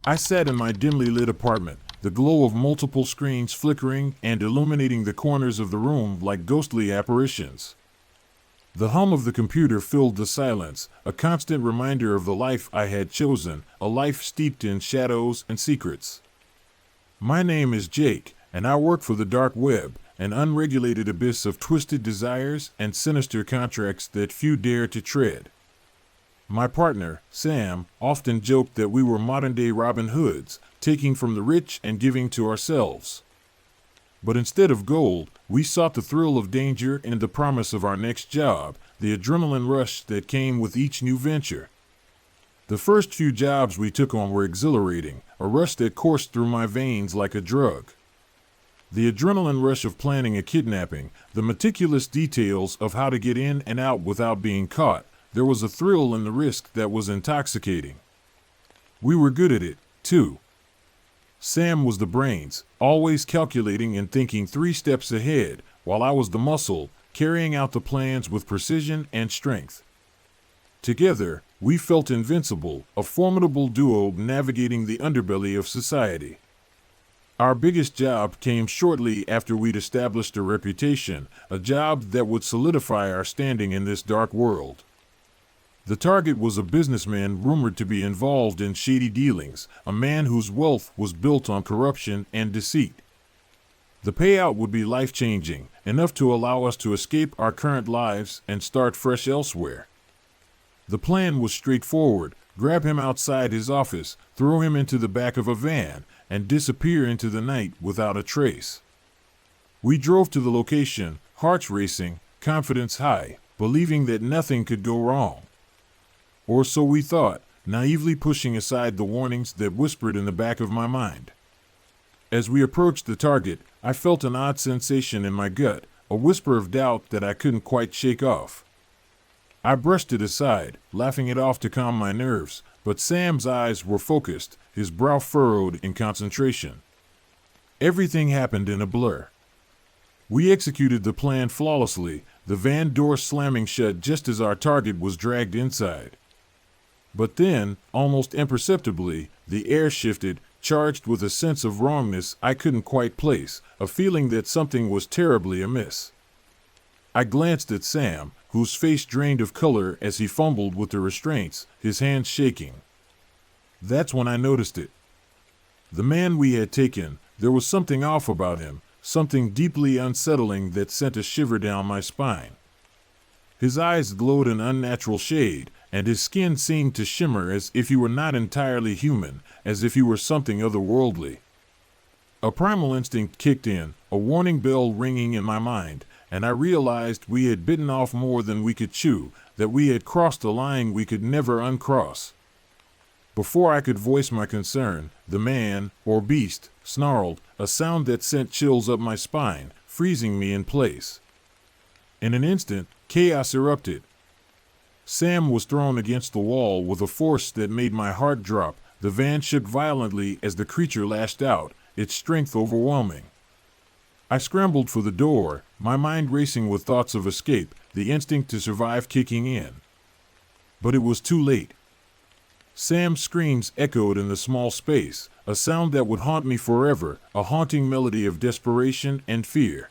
I sat in my dimly lit apartment, the glow of multiple screens flickering and illuminating the corners of the room like ghostly apparitions. The hum of the computer filled the silence, a constant reminder of the life I had chosen, a life steeped in shadows and secrets. My name is Jake, and I work for the dark web, an unregulated abyss of twisted desires and sinister contracts that few dare to tread. My partner, Sam, often joked that we were modern-day Robin Hoods, taking from the rich and giving to ourselves. But instead of gold, we sought the thrill of danger and the promise of our next job, the adrenaline rush that came with each new venture. The first few jobs we took on were exhilarating, a rush that coursed through my veins like a drug. The adrenaline rush of planning a kidnapping, the meticulous details of how to get in and out without being caught, there was a thrill in the risk that was intoxicating. We were good at it, too. Sam was the brains, always calculating and thinking 3 steps ahead, while I was the muscle, carrying out the plans with precision and strength. Together, we felt invincible, a formidable duo navigating the underbelly of society. Our biggest job came shortly after we'd established a reputation, a job that would solidify our standing in this dark world. The target was a businessman rumored to be involved in shady dealings, a man whose wealth was built on corruption and deceit. The payout would be life-changing, enough to allow us to escape our current lives and start fresh elsewhere. The plan was straightforward: grab him outside his office, throw him into the back of a van, and disappear into the night without a trace. We drove to the location, hearts racing, confidence high, believing that nothing could go wrong. Or so we thought, naively pushing aside the warnings that whispered in the back of my mind. As we approached the target, I felt an odd sensation in my gut, a whisper of doubt that I couldn't quite shake off. I brushed it aside, laughing it off to calm my nerves, but Sam's eyes were focused, his brow furrowed in concentration. Everything happened in a blur. We executed the plan flawlessly, the van door slamming shut just as our target was dragged inside. But then, almost imperceptibly, the air shifted, charged with a sense of wrongness I couldn't quite place, a feeling that something was terribly amiss. I glanced at Sam, whose face drained of color as he fumbled with the restraints, his hands shaking. That's when I noticed it. The man we had taken, there was something off about him, something deeply unsettling that sent a shiver down my spine. His eyes glowed an unnatural shade, and his skin seemed to shimmer as if he were not entirely human, as if he were something otherworldly. A primal instinct kicked in, a warning bell ringing in my mind, and I realized we had bitten off more than we could chew, that we had crossed a line we could never uncross. Before I could voice my concern, the man, or beast, snarled, a sound that sent chills up my spine, freezing me in place. In an instant, chaos erupted. Sam was thrown against the wall with a force that made my heart drop. The van shook violently as the creature lashed out, its strength overwhelming. I scrambled for the door, my mind racing with thoughts of escape, the instinct to survive kicking in. But it was too late. Sam's screams echoed in the small space, a sound that would haunt me forever, a haunting melody of desperation and fear.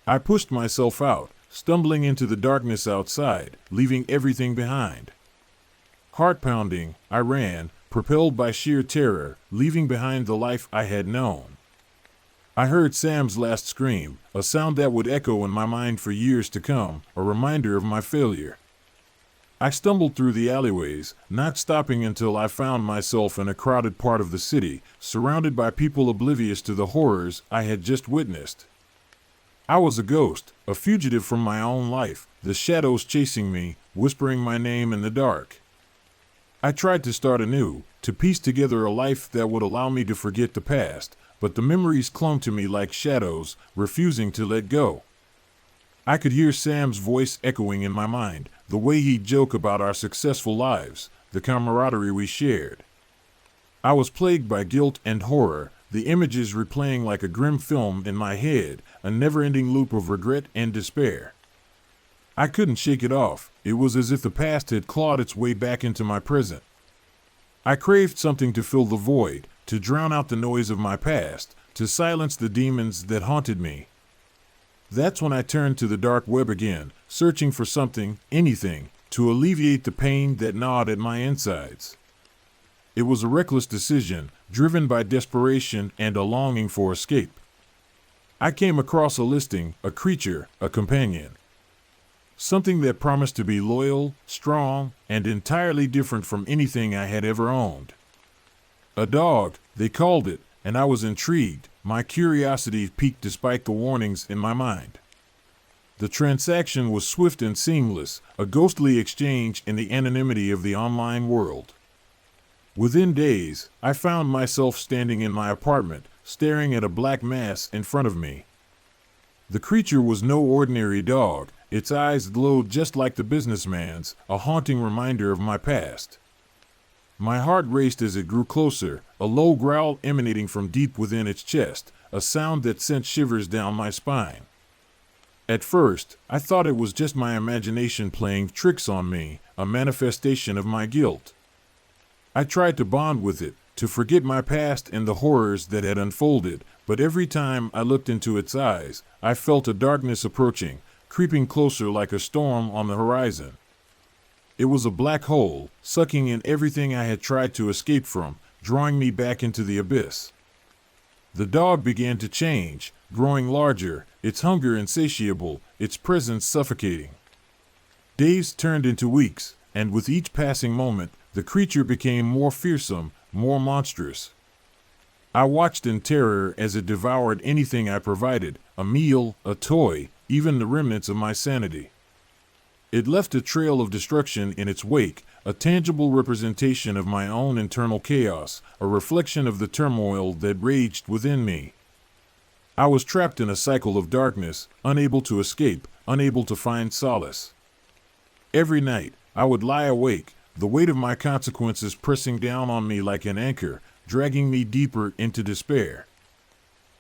I pushed myself out, stumbling into the darkness outside, leaving everything behind. Heart pounding, I ran, propelled by sheer terror, leaving behind the life I had known. I heard Sam's last scream, a sound that would echo in my mind for years to come, a reminder of my failure. I stumbled through the alleyways, not stopping until I found myself in a crowded part of the city, surrounded by people oblivious to the horrors I had just witnessed. I was a ghost, a fugitive from my own life, the shadows chasing me, whispering my name in the dark. I tried to start anew, to piece together a life that would allow me to forget the past, but the memories clung to me like shadows, refusing to let go. I could hear Sam's voice echoing in my mind, the way he'd joke about our successful lives, the camaraderie we shared. I was plagued by guilt and horror, the images replaying like a grim film in my head, a never-ending loop of regret and despair. I couldn't shake it off. It was as if the past had clawed its way back into my present. I craved something to fill the void, to drown out the noise of my past, to silence the demons that haunted me. That's when I turned to the dark web again, searching for something, anything, to alleviate the pain that gnawed at my insides. It was a reckless decision, driven by desperation and a longing for escape. I came across a listing, a creature, a companion. Something that promised to be loyal, strong, and entirely different from anything I had ever owned. A dog, they called it, and I was intrigued, my curiosity piqued despite the warnings in my mind. The transaction was swift and seamless, a ghostly exchange in the anonymity of the online world. Within days, I found myself standing in my apartment, staring at a black mass in front of me. The creature was no ordinary dog. Its eyes glowed just like the businessman's, a haunting reminder of my past. My heart raced as it grew closer, a low growl emanating from deep within its chest, a sound that sent shivers down my spine. At first, I thought it was just my imagination playing tricks on me, a manifestation of my guilt. I tried to bond with it, to forget my past and the horrors that had unfolded, but every time I looked into its eyes, I felt a darkness approaching, creeping closer like a storm on the horizon. It was a black hole, sucking in everything I had tried to escape from, drawing me back into the abyss. The dog began to change, growing larger, its hunger insatiable, its presence suffocating. Days turned into weeks, and with each passing moment, the creature became more fearsome, more monstrous. I watched in terror as it devoured anything I provided, a meal, a toy, even the remnants of my sanity. It left a trail of destruction in its wake, a tangible representation of my own internal chaos, a reflection of the turmoil that raged within me. I was trapped in a cycle of darkness, unable to escape, unable to find solace. Every night, I would lie awake, the weight of my consequences pressing down on me like an anchor, dragging me deeper into despair.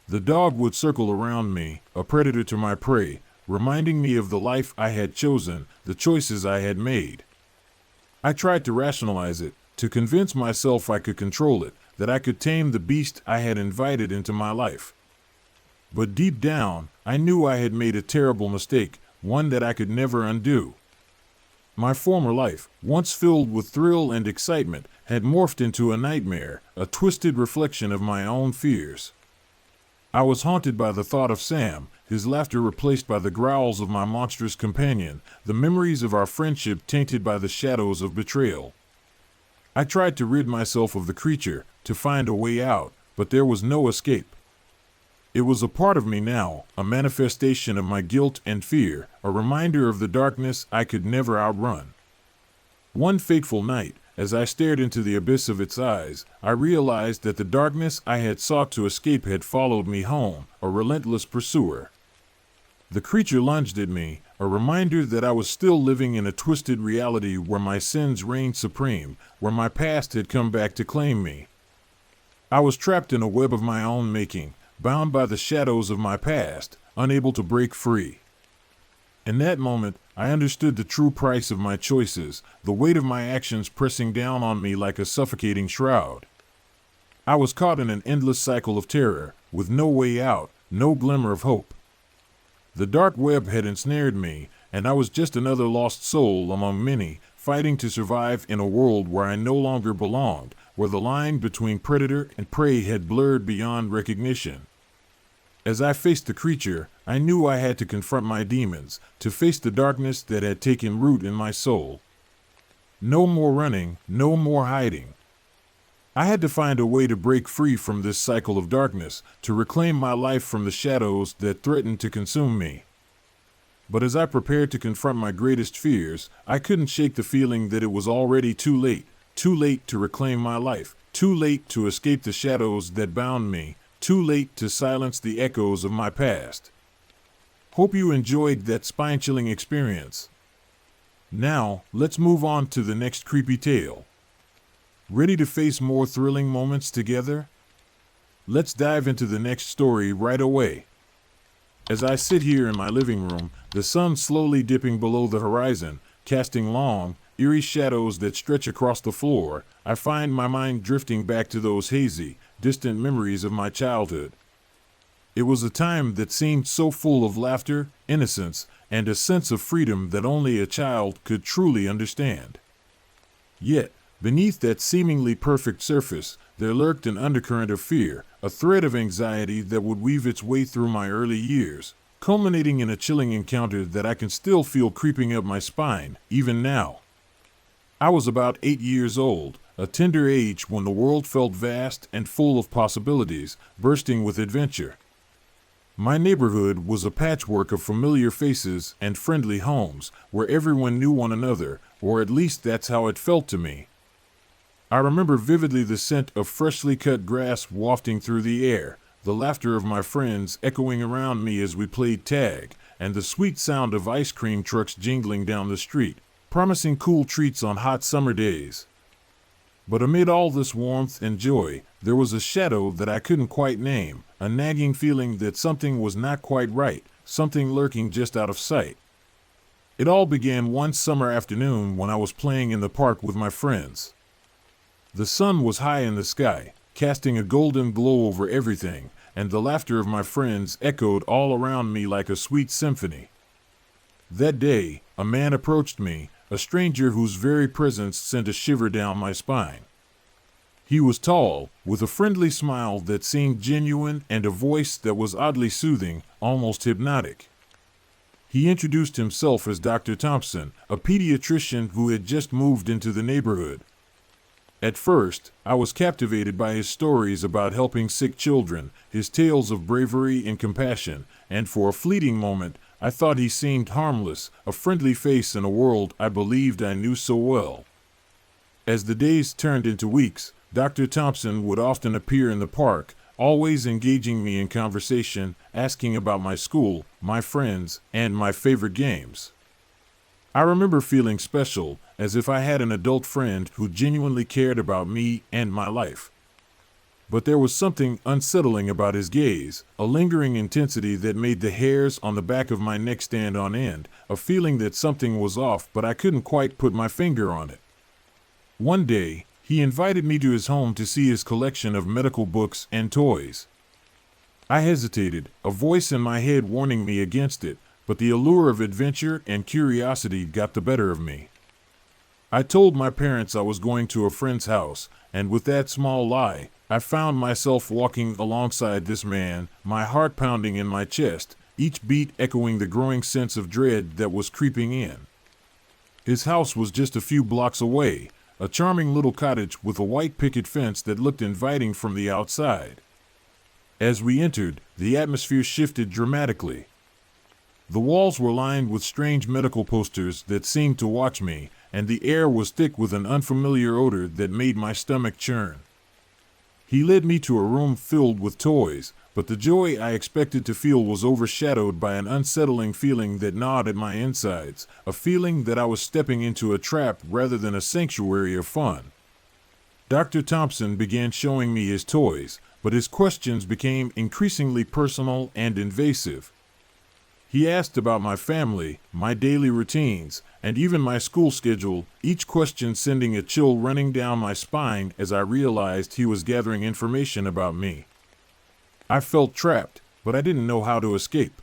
The dog would circle around me, a predator to my prey, reminding me of the life I had chosen, the choices I had made. I tried to rationalize it, to convince myself I could control it, that I could tame the beast I had invited into my life. But deep down, I knew I had made a terrible mistake, one that I could never undo. My former life, once filled with thrill and excitement, had morphed into a nightmare, a twisted reflection of my own fears. I was haunted by the thought of Sam, his laughter replaced by the growls of my monstrous companion, the memories of our friendship tainted by the shadows of betrayal. I tried to rid myself of the creature, to find a way out, but there was no escape. It was a part of me now, a manifestation of my guilt and fear, a reminder of the darkness I could never outrun. One fateful night, as I stared into the abyss of its eyes, I realized that the darkness I had sought to escape had followed me home, a relentless pursuer. The creature lunged at me, a reminder that I was still living in a twisted reality where my sins reigned supreme, where my past had come back to claim me. I was trapped in a web of my own making, bound by the shadows of my past, unable to break free. In that moment, I understood the true price of my choices, the weight of my actions pressing down on me like a suffocating shroud. I was caught in an endless cycle of terror, with no way out, no glimmer of hope. The dark web had ensnared me, and I was just another lost soul among many, fighting to survive in a world where I no longer belonged, where the line between predator and prey had blurred beyond recognition. As I faced the creature, I knew I had to confront my demons, to face the darkness that had taken root in my soul. No more running, no more hiding. I had to find a way to break free from this cycle of darkness, to reclaim my life from the shadows that threatened to consume me. But as I prepared to confront my greatest fears, I couldn't shake the feeling that it was already too late to reclaim my life, too late to escape the shadows that bound me, too late to silence the echoes of my past. Hope you enjoyed that spine-chilling experience. Now, let's move on to the next creepy tale. Ready to face more thrilling moments together? Let's dive into the next story right away. As I sit here in my living room, the sun slowly dipping below the horizon, casting long, eerie shadows that stretch across the floor, I find my mind drifting back to those hazy, distant memories of my childhood. It was a time that seemed so full of laughter, innocence, and a sense of freedom that only a child could truly understand. Yet, beneath that seemingly perfect surface, there lurked an undercurrent of fear, a thread of anxiety that would weave its way through my early years, culminating in a chilling encounter that I can still feel creeping up my spine, even now. I was about 8 years old, a tender age when the world felt vast and full of possibilities, bursting with adventure. My neighborhood was a patchwork of familiar faces and friendly homes, where everyone knew one another, or at least that's how it felt to me. I remember vividly the scent of freshly cut grass wafting through the air, the laughter of my friends echoing around me as we played tag, and the sweet sound of ice cream trucks jingling down the street, promising cool treats on hot summer days. But amid all this warmth and joy, there was a shadow that I couldn't quite name, a nagging feeling that something was not quite right, something lurking just out of sight. It all began one summer afternoon when I was playing in the park with my friends. The sun was high in the sky, casting a golden glow over everything, and the laughter of my friends echoed all around me like a sweet symphony. That day, a man approached me, a stranger whose very presence sent a shiver down my spine. He was tall, with a friendly smile that seemed genuine and a voice that was oddly soothing, almost hypnotic. He introduced himself as Dr. Thompson, a pediatrician who had just moved into the neighborhood. At first, I was captivated by his stories about helping sick children, his tales of bravery and compassion, and for a fleeting moment, I thought he seemed harmless, a friendly face in a world I believed I knew so well. As the days turned into weeks, Dr. Thompson would often appear in the park, always engaging me in conversation, asking about my school, my friends, and my favorite games. I remember feeling special, as if I had an adult friend who genuinely cared about me and my life. But there was something unsettling about his gaze, a lingering intensity that made the hairs on the back of my neck stand on end, a feeling that something was off but I couldn't quite put my finger on it. One day, he invited me to his home to see his collection of medical books and toys. I hesitated, a voice in my head warning me against it, but the allure of adventure and curiosity got the better of me. I told my parents I was going to a friend's house, and with that small lie, I found myself walking alongside this man, my heart pounding in my chest, each beat echoing the growing sense of dread that was creeping in. His house was just a few blocks away, a charming little cottage with a white picket fence that looked inviting from the outside. As we entered, the atmosphere shifted dramatically. The walls were lined with strange medical posters that seemed to watch me, and the air was thick with an unfamiliar odor that made my stomach churn. He led me to a room filled with toys, but the joy I expected to feel was overshadowed by an unsettling feeling that gnawed at my insides, a feeling that I was stepping into a trap rather than a sanctuary of fun. Dr. Thompson began showing me his toys, but his questions became increasingly personal and invasive. He asked about my family, my daily routines, and even my school schedule, each question sending a chill running down my spine as I realized he was gathering information about me. I felt trapped, but I didn't know how to escape.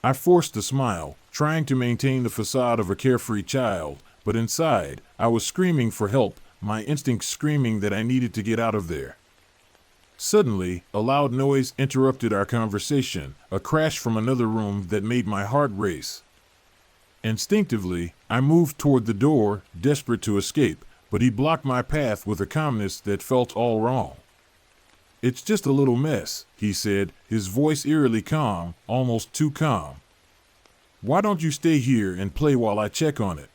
I forced a smile, trying to maintain the facade of a carefree child, but inside, I was screaming for help, my instincts screaming that I needed to get out of there. Suddenly, a loud noise interrupted our conversation, a crash from another room that made my heart race. Instinctively, I moved toward the door, desperate to escape, but he blocked my path with a calmness that felt all wrong. "It's just a little mess," he said, his voice eerily calm, almost too calm. "Why don't you stay here and play while I check on it?"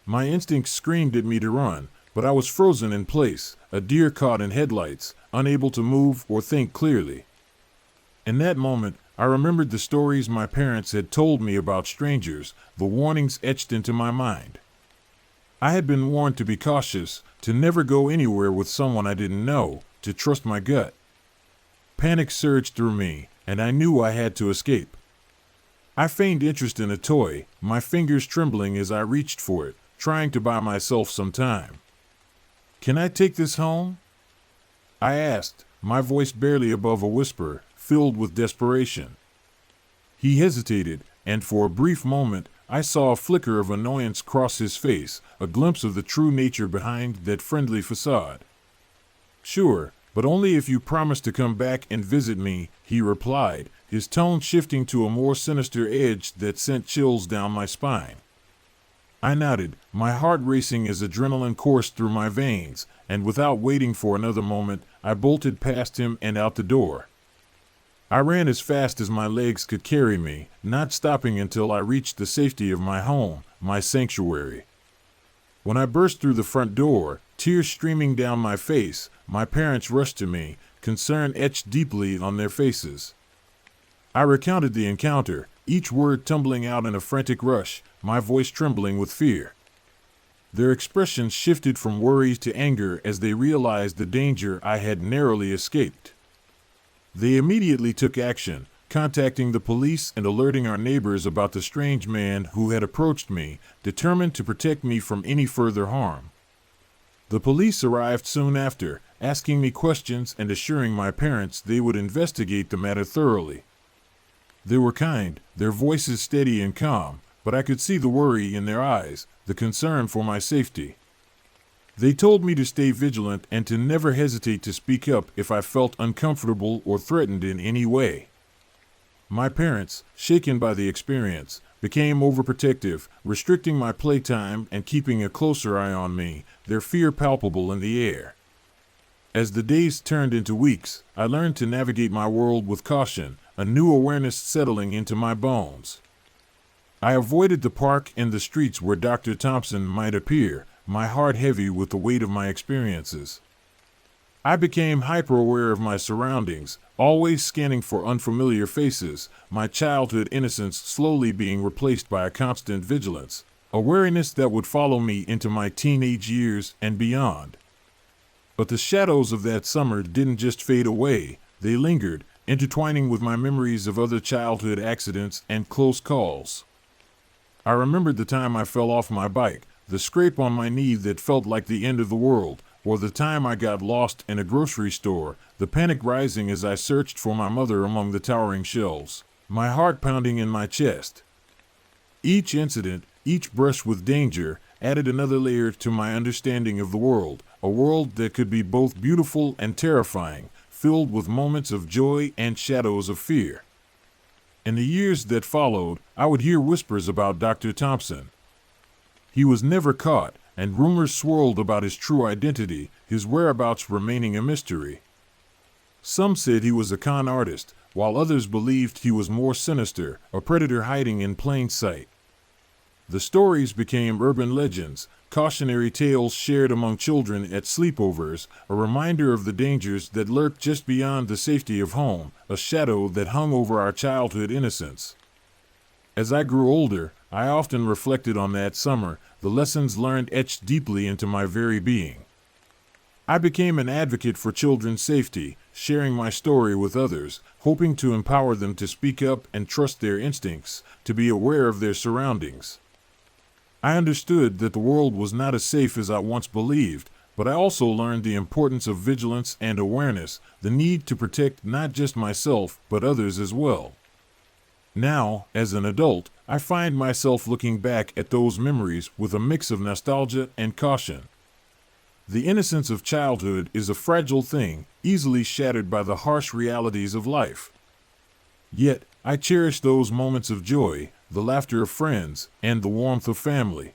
My instincts screamed at me to run, but I was frozen in place, a deer caught in headlights, unable to move or think clearly. In that moment, I remembered the stories my parents had told me about strangers, the warnings etched into my mind. I had been warned to be cautious, to never go anywhere with someone I didn't know, to trust my gut. Panic surged through me, and I knew I had to escape. I feigned interest in a toy, my fingers trembling as I reached for it, trying to buy myself some time. "Can I take this home?" I asked, my voice barely above a whisper, filled with desperation. He hesitated, and for a brief moment, I saw a flicker of annoyance cross his face, a glimpse of the true nature behind that friendly facade. "Sure, but only if you promise to come back and visit me," he replied, his tone shifting to a more sinister edge that sent chills down my spine. I nodded, my heart racing as adrenaline coursed through my veins, and without waiting for another moment, I bolted past him and out the door. I ran as fast as my legs could carry me, not stopping until I reached the safety of my home, my sanctuary. When I burst through the front door, tears streaming down my face, my parents rushed to me, concern etched deeply on their faces. I recounted the encounter, each word tumbling out in a frantic rush, my voice trembling with fear. Their expressions shifted from worry to anger as they realized the danger I had narrowly escaped. They immediately took action, contacting the police and alerting our neighbors about the strange man who had approached me, determined to protect me from any further harm. The police arrived soon after, asking me questions and assuring my parents they would investigate the matter thoroughly. They were kind, their voices steady and calm, but I could see the worry in their eyes, the concern for my safety. They told me to stay vigilant and to never hesitate to speak up if I felt uncomfortable or threatened in any way. My parents, shaken by the experience, became overprotective, restricting my playtime and keeping a closer eye on me, their fear palpable in the air. As the days turned into weeks, I learned to navigate my world with caution, a new awareness settling into my bones. I avoided the park and the streets where Dr. Thompson might appear, my heart heavy with the weight of my experiences. I became hyper-aware of my surroundings, always scanning for unfamiliar faces, my childhood innocence slowly being replaced by a constant vigilance, a wariness that would follow me into my teenage years and beyond. But the shadows of that summer didn't just fade away, they lingered, intertwining with my memories of other childhood accidents and close calls. I remembered the time I fell off my bike, the scrape on my knee that felt like the end of the world, or the time I got lost in a grocery store, the panic rising as I searched for my mother among the towering shelves, my heart pounding in my chest. Each incident, each brush with danger, added another layer to my understanding of the world, a world that could be both beautiful and terrifying, filled with moments of joy and shadows of fear. In the years that followed, I would hear whispers about Dr. Thompson. He was never caught, and rumors swirled about his true identity, his whereabouts remaining a mystery. Some said he was a con artist, while others believed he was more sinister, a predator hiding in plain sight. The stories became urban legends, cautionary tales shared among children at sleepovers, a reminder of the dangers that lurked just beyond the safety of home, a shadow that hung over our childhood innocence. As I grew older, I often reflected on that summer, the lessons learned etched deeply into my very being. I became an advocate for children's safety, sharing my story with others, hoping to empower them to speak up and trust their instincts, to be aware of their surroundings. I understood that the world was not as safe as I once believed, but I also learned the importance of vigilance and awareness, the need to protect not just myself, but others as well. Now, as an adult, I find myself looking back at those memories with a mix of nostalgia and caution. The innocence of childhood is a fragile thing, easily shattered by the harsh realities of life. Yet, I cherish those moments of joy, the laughter of friends, and the warmth of family.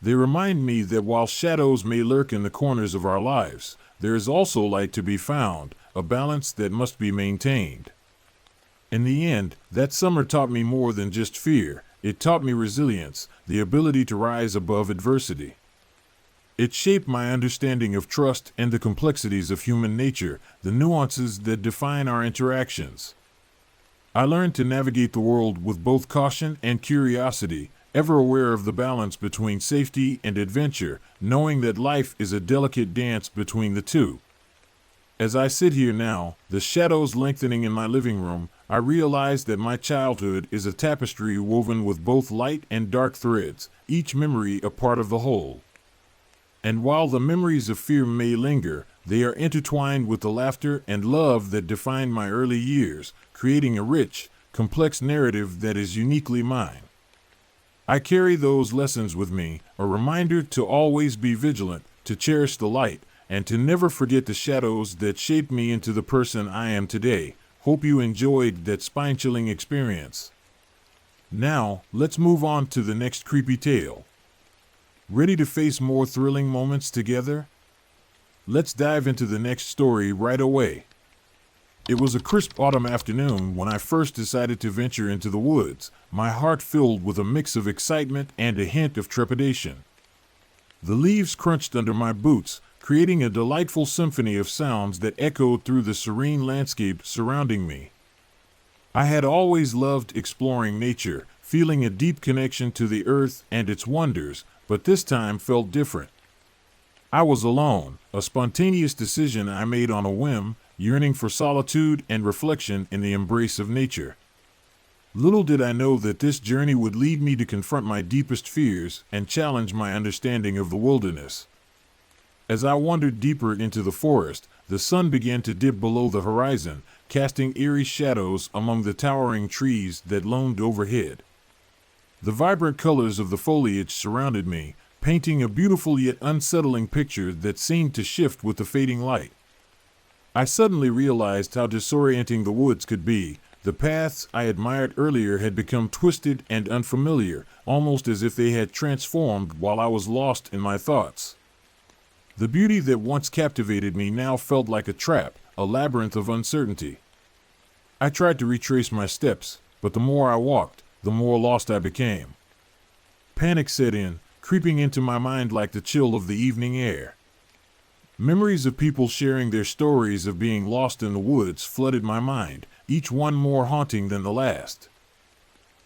They remind me that while shadows may lurk in the corners of our lives, there is also light to be found, a balance that must be maintained. In the end, that summer taught me more than just fear. It taught me resilience, the ability to rise above adversity. It shaped my understanding of trust and the complexities of human nature, the nuances that define our interactions. I learned to navigate the world with both caution and curiosity, ever aware of the balance between safety and adventure, knowing that life is a delicate dance between the two. As I sit here now, the shadows lengthening in my living room, I realized that my childhood is a tapestry woven with both light and dark threads, each memory a part of the whole. And while the memories of fear may linger, they are intertwined with the laughter and love that defined my early years, creating a rich, complex narrative that is uniquely mine. I carry those lessons with me, a reminder to always be vigilant, to cherish the light, and to never forget the shadows that shaped me into the person I am today. Hope you enjoyed that spine-chilling experience. Now, let's move on to the next creepy tale. Ready to face more thrilling moments together? Let's dive into the next story right away. It was a crisp autumn afternoon when I first decided to venture into the woods, my heart filled with a mix of excitement and a hint of trepidation. The leaves crunched under my boots, creating a delightful symphony of sounds that echoed through the serene landscape surrounding me. I had always loved exploring nature, feeling a deep connection to the earth and its wonders, but this time felt different. I was alone, a spontaneous decision I made on a whim, yearning for solitude and reflection in the embrace of nature. Little did I know that this journey would lead me to confront my deepest fears and challenge my understanding of the wilderness. As I wandered deeper into the forest, the sun began to dip below the horizon, casting eerie shadows among the towering trees that loomed overhead. The vibrant colors of the foliage surrounded me, painting a beautiful yet unsettling picture that seemed to shift with the fading light. I suddenly realized how disorienting the woods could be. The paths I admired earlier had become twisted and unfamiliar, almost as if they had transformed while I was lost in my thoughts. The beauty that once captivated me now felt like a trap, a labyrinth of uncertainty. I tried to retrace my steps, but the more I walked, the more lost I became. Panic set in, creeping into my mind like the chill of the evening air. Memories of people sharing their stories of being lost in the woods flooded my mind, each one more haunting than the last.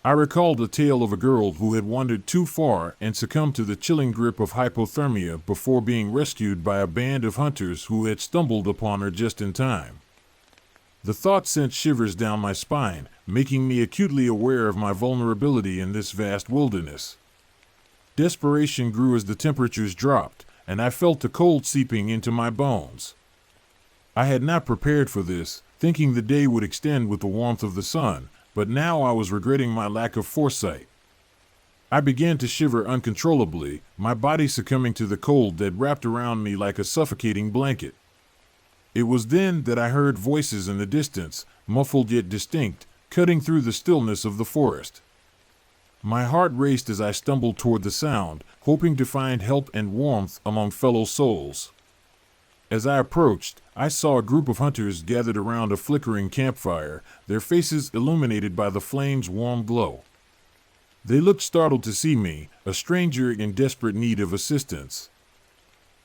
I recalled a tale of a girl who had wandered too far and succumbed to the chilling grip of hypothermia before being rescued by a band of hunters who had stumbled upon her just in time. The thought sent shivers down my spine, making me acutely aware of my vulnerability in this vast wilderness. Desperation grew as the temperatures dropped, and I felt the cold seeping into my bones. I had not prepared for this, thinking the day would extend with the warmth of the sun, but now I was regretting my lack of foresight. I began to shiver uncontrollably, my body succumbing to the cold that wrapped around me like a suffocating blanket. It was then that I heard voices in the distance, muffled yet distinct, cutting through the stillness of the forest. My heart raced as I stumbled toward the sound, hoping to find help and warmth among fellow souls. As I approached, I saw a group of hunters gathered around a flickering campfire, their faces illuminated by the flame's warm glow. They looked startled to see me, a stranger in desperate need of assistance.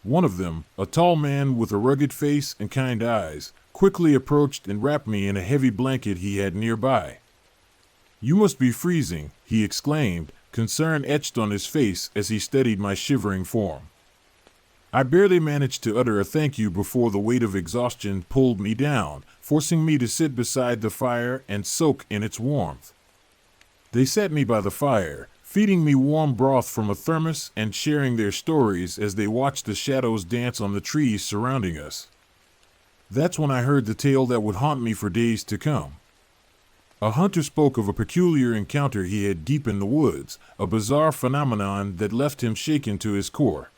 One of them, a tall man with a rugged face and kind eyes, quickly approached and wrapped me in a heavy blanket he had nearby. "You must be freezing," he exclaimed, concern etched on his face as he studied my shivering form. I barely managed to utter a thank you before the weight of exhaustion pulled me down, forcing me to sit beside the fire and soak in its warmth. They sat me by the fire, feeding me warm broth from a thermos and sharing their stories as they watched the shadows dance on the trees surrounding us. That's when I heard the tale that would haunt me for days to come. A hunter spoke of a peculiar encounter he had deep in the woods, a bizarre phenomenon that left him shaken to his core.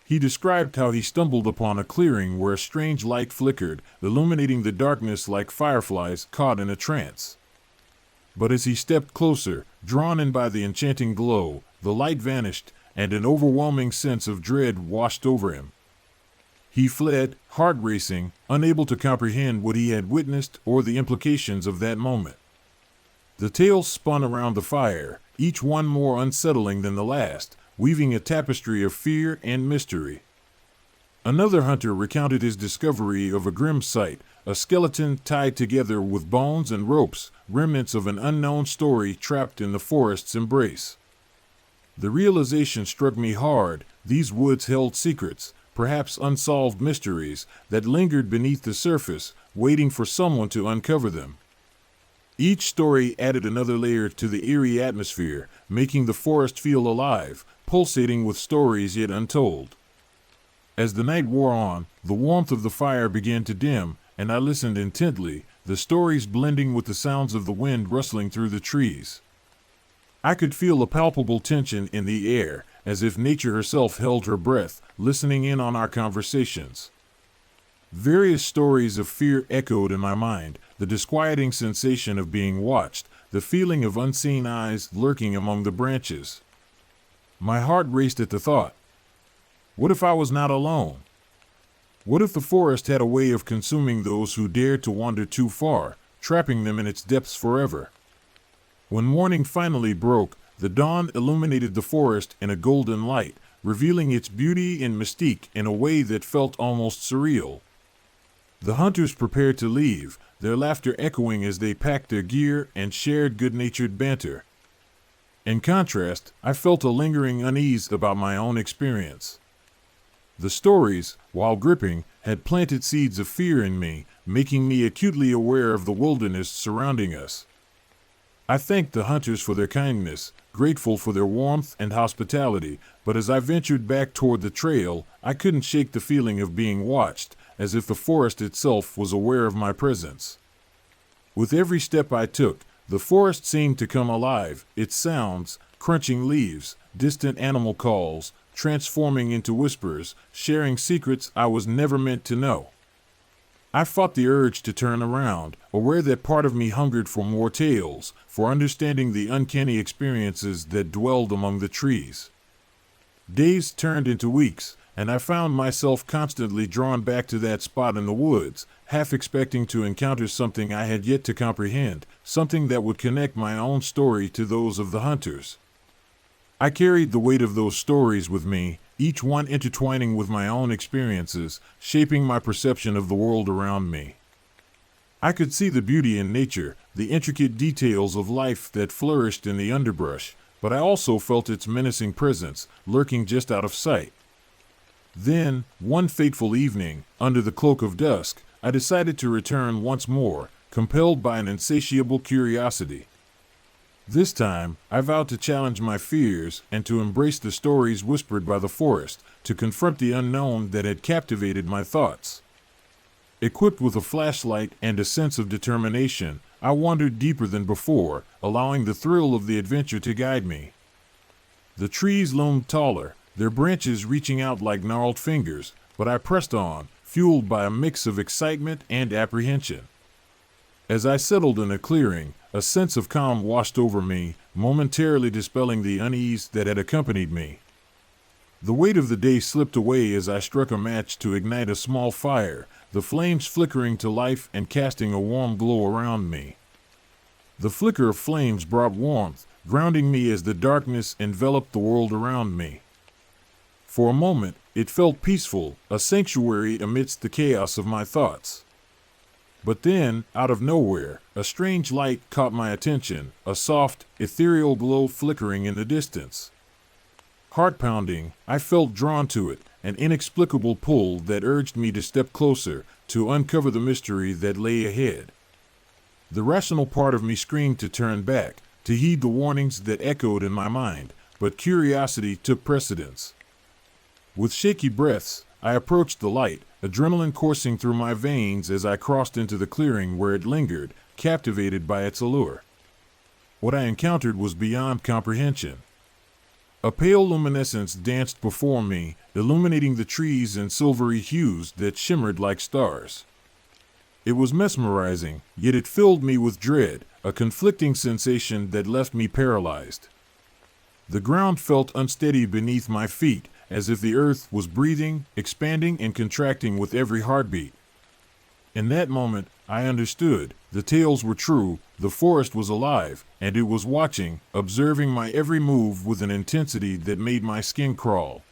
He described how he stumbled upon a clearing where a strange light flickered, illuminating the darkness like fireflies caught in a trance. But as he stepped closer, drawn in by the enchanting glow, the light vanished, and an overwhelming sense of dread washed over him. He fled, heart racing, unable to comprehend what he had witnessed or the implications of that moment. The tales spun around the fire, each one more unsettling than the last, weaving a tapestry of fear and mystery. Another hunter recounted his discovery of a grim sight, a skeleton tied together with bones and ropes, remnants of an unknown story trapped in the forest's embrace. The realization struck me hard. These woods held secrets, perhaps unsolved mysteries, that lingered beneath the surface, waiting for someone to uncover them. Each story added another layer to the eerie atmosphere, making the forest feel alive, pulsating with stories yet untold. As the night wore on, the warmth of the fire began to dim, and I listened intently, the stories blending with the sounds of the wind rustling through the trees. I could feel a palpable tension in the air, as if nature herself held her breath, listening in on our conversations. Various stories of fear echoed in my mind, the disquieting sensation of being watched, the feeling of unseen eyes lurking among the branches. My heart raced at the thought. What if I was not alone? What if the forest had a way of consuming those who dared to wander too far, trapping them in its depths forever? When morning finally broke, the dawn illuminated the forest in a golden light, revealing its beauty and mystique in a way that felt almost surreal. The hunters prepared to leave, their laughter echoing as they packed their gear and shared good-natured banter. In contrast, I felt a lingering unease about my own experience. The stories, while gripping, had planted seeds of fear in me, making me acutely aware of the wilderness surrounding us. I thanked the hunters for their kindness, grateful for their warmth and hospitality, but as I ventured back toward the trail, I couldn't shake the feeling of being watched, as if the forest itself was aware of my presence. With every step I took, the forest seemed to come alive, its sounds, crunching leaves, distant animal calls, transforming into whispers, sharing secrets I was never meant to know. I fought the urge to turn around, aware that part of me hungered for more tales, for understanding the uncanny experiences that dwelled among the trees. Days turned into weeks, and I found myself constantly drawn back to that spot in the woods, half expecting to encounter something I had yet to comprehend, something that would connect my own story to those of the hunters. I carried the weight of those stories with me, each one intertwining with my own experiences, shaping my perception of the world around me. I could see the beauty in nature, the intricate details of life that flourished in the underbrush, but I also felt its menacing presence, lurking just out of sight. Then, one fateful evening, under the cloak of dusk, I decided to return once more, compelled by an insatiable curiosity. This time, I vowed to challenge my fears and to embrace the stories whispered by the forest, to confront the unknown that had captivated my thoughts. Equipped with a flashlight and a sense of determination, I wandered deeper than before, allowing the thrill of the adventure to guide me. The trees loomed taller, their branches reaching out like gnarled fingers, but I pressed on, fueled by a mix of excitement and apprehension. As I settled in a clearing, a sense of calm washed over me, momentarily dispelling the unease that had accompanied me. The weight of the day slipped away as I struck a match to ignite a small fire, the flames flickering to life and casting a warm glow around me. The flicker of flames brought warmth, grounding me as the darkness enveloped the world around me. For a moment, it felt peaceful, a sanctuary amidst the chaos of my thoughts. But then, out of nowhere, a strange light caught my attention, a soft, ethereal glow flickering in the distance. Heart-pounding, I felt drawn to it, an inexplicable pull that urged me to step closer, to uncover the mystery that lay ahead. The rational part of me screamed to turn back, to heed the warnings that echoed in my mind, but curiosity took precedence. With shaky breaths, I approached the light, adrenaline coursing through my veins as I crossed into the clearing where it lingered, captivated by its allure. What I encountered was beyond comprehension. A pale luminescence danced before me, illuminating the trees in silvery hues that shimmered like stars. It was mesmerizing, yet it filled me with dread, a conflicting sensation that left me paralyzed. The ground felt unsteady beneath my feet, as if the earth was breathing, expanding and contracting with every heartbeat. In that moment, I understood. The tales were true, the forest was alive, and it was watching, observing my every move with an intensity that made my skin crawl.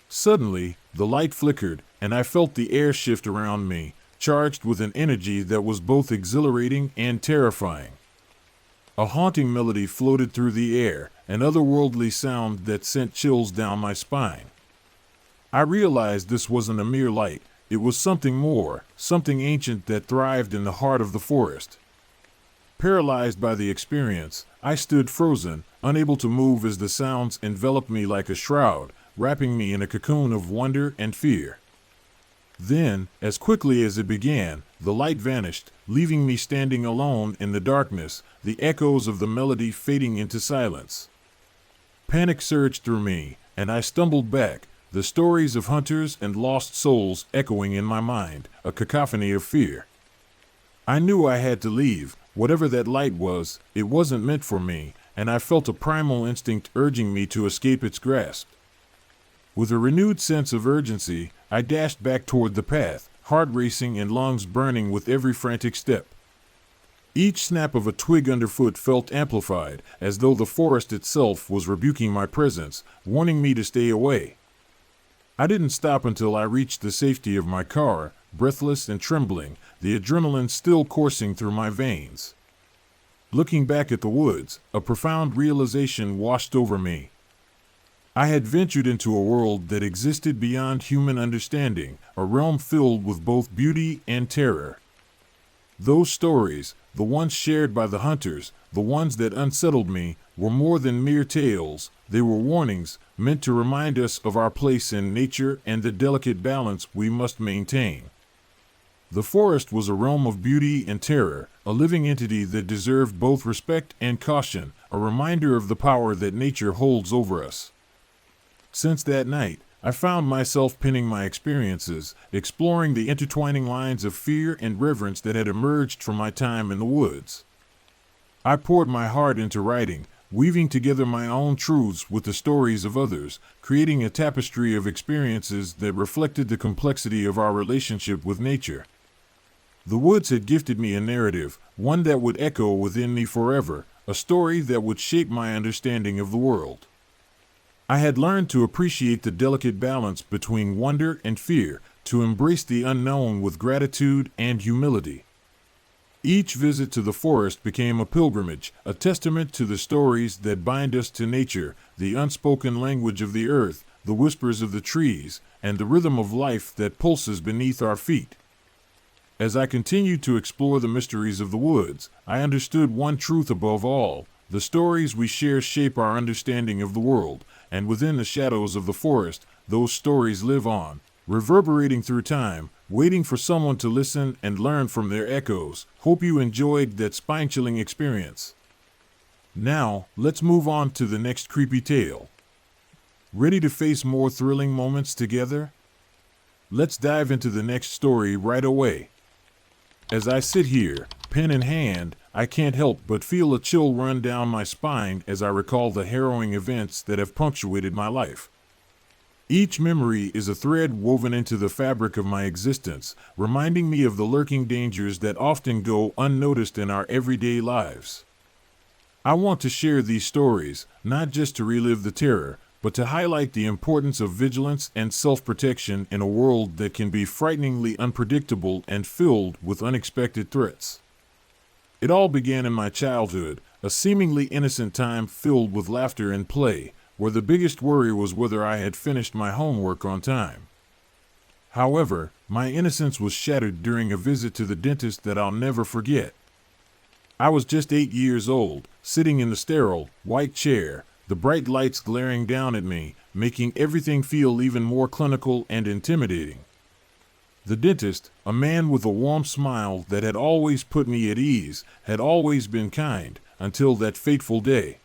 Suddenly, the light flickered, and I felt the air shift around me, charged with an energy that was both exhilarating and terrifying. A haunting melody floated through the air, an otherworldly sound that sent chills down my spine. I realized this wasn't a mere light, it was something more, something ancient that thrived in the heart of the forest. Paralyzed by the experience, I stood frozen, unable to move as the sounds enveloped me like a shroud, wrapping me in a cocoon of wonder and fear. Then, as quickly as it began, the light vanished, leaving me standing alone in the darkness, the echoes of the melody fading into silence. Panic surged through me, and I stumbled back, the stories of hunters and lost souls echoing in my mind, a cacophony of fear. I knew I had to leave. Whatever that light was, it wasn't meant for me, and I felt a primal instinct urging me to escape its grasp. With a renewed sense of urgency, I dashed back toward the path, heart racing and lungs burning with every frantic step. Each snap of a twig underfoot felt amplified, as though the forest itself was rebuking my presence, warning me to stay away. I didn't stop until I reached the safety of my car, breathless and trembling, the adrenaline still coursing through my veins. Looking back at the woods, a profound realization washed over me. I had ventured into a world that existed beyond human understanding, a realm filled with both beauty and terror. Those stories, the ones shared by the hunters, the ones that unsettled me, were more than mere tales. They were warnings, meant to remind us of our place in nature and the delicate balance we must maintain. The forest was a realm of beauty and terror, a living entity that deserved both respect and caution, a reminder of the power that nature holds over us. Since that night, I found myself penning my experiences, exploring the intertwining lines of fear and reverence that had emerged from my time in the woods. I poured my heart into writing, weaving together my own truths with the stories of others, creating a tapestry of experiences that reflected the complexity of our relationship with nature. The woods had gifted me a narrative, one that would echo within me forever, a story that would shape my understanding of the world. I had learned to appreciate the delicate balance between wonder and fear, to embrace the unknown with gratitude and humility. Each visit to the forest became a pilgrimage, a testament to the stories that bind us to nature, the unspoken language of the earth, the whispers of the trees, and the rhythm of life that pulses beneath our feet. As I continued to explore the mysteries of the woods, I understood one truth above all: the stories we share shape our understanding of the world, and within the shadows of the forest, those stories live on, reverberating through time, waiting for someone to listen and learn from their echoes. Hope you enjoyed that spine-chilling experience. Now, let's move on to the next creepy tale. Ready to face more thrilling moments together? Let's dive into the next story right away. As I sit here, pen in hand, I can't help but feel a chill run down my spine as I recall the harrowing events that have punctuated my life. Each memory is a thread woven into the fabric of my existence, reminding me of the lurking dangers that often go unnoticed in our everyday lives. I want to share these stories, not just to relive the terror, but to highlight the importance of vigilance and self-protection in a world that can be frighteningly unpredictable and filled with unexpected threats. It all began in my childhood, a seemingly innocent time filled with laughter and play, where the biggest worry was whether I had finished my homework on time. However, my innocence was shattered during a visit to the dentist that I'll never forget. I was just 8 years old, sitting in the sterile, white chair, the bright lights glaring down at me, making everything feel even more clinical and intimidating. The dentist, a man with a warm smile that had always put me at ease, had always been kind, until that fateful day.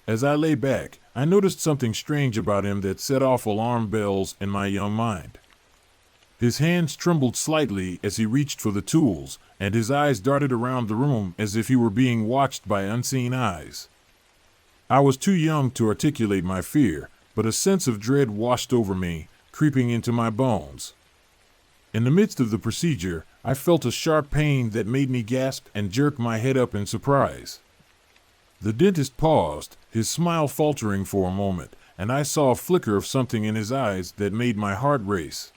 As I lay back, I noticed something strange about him that set off alarm bells in my young mind. His hands trembled slightly as he reached for the tools, and his eyes darted around the room as if he were being watched by unseen eyes. I was too young to articulate my fear, but a sense of dread washed over me, creeping into my bones. In the midst of the procedure, I felt a sharp pain that made me gasp and jerk my head up in surprise. The dentist paused, his smile faltering for a moment, and I saw a flicker of something in his eyes that made my heart race.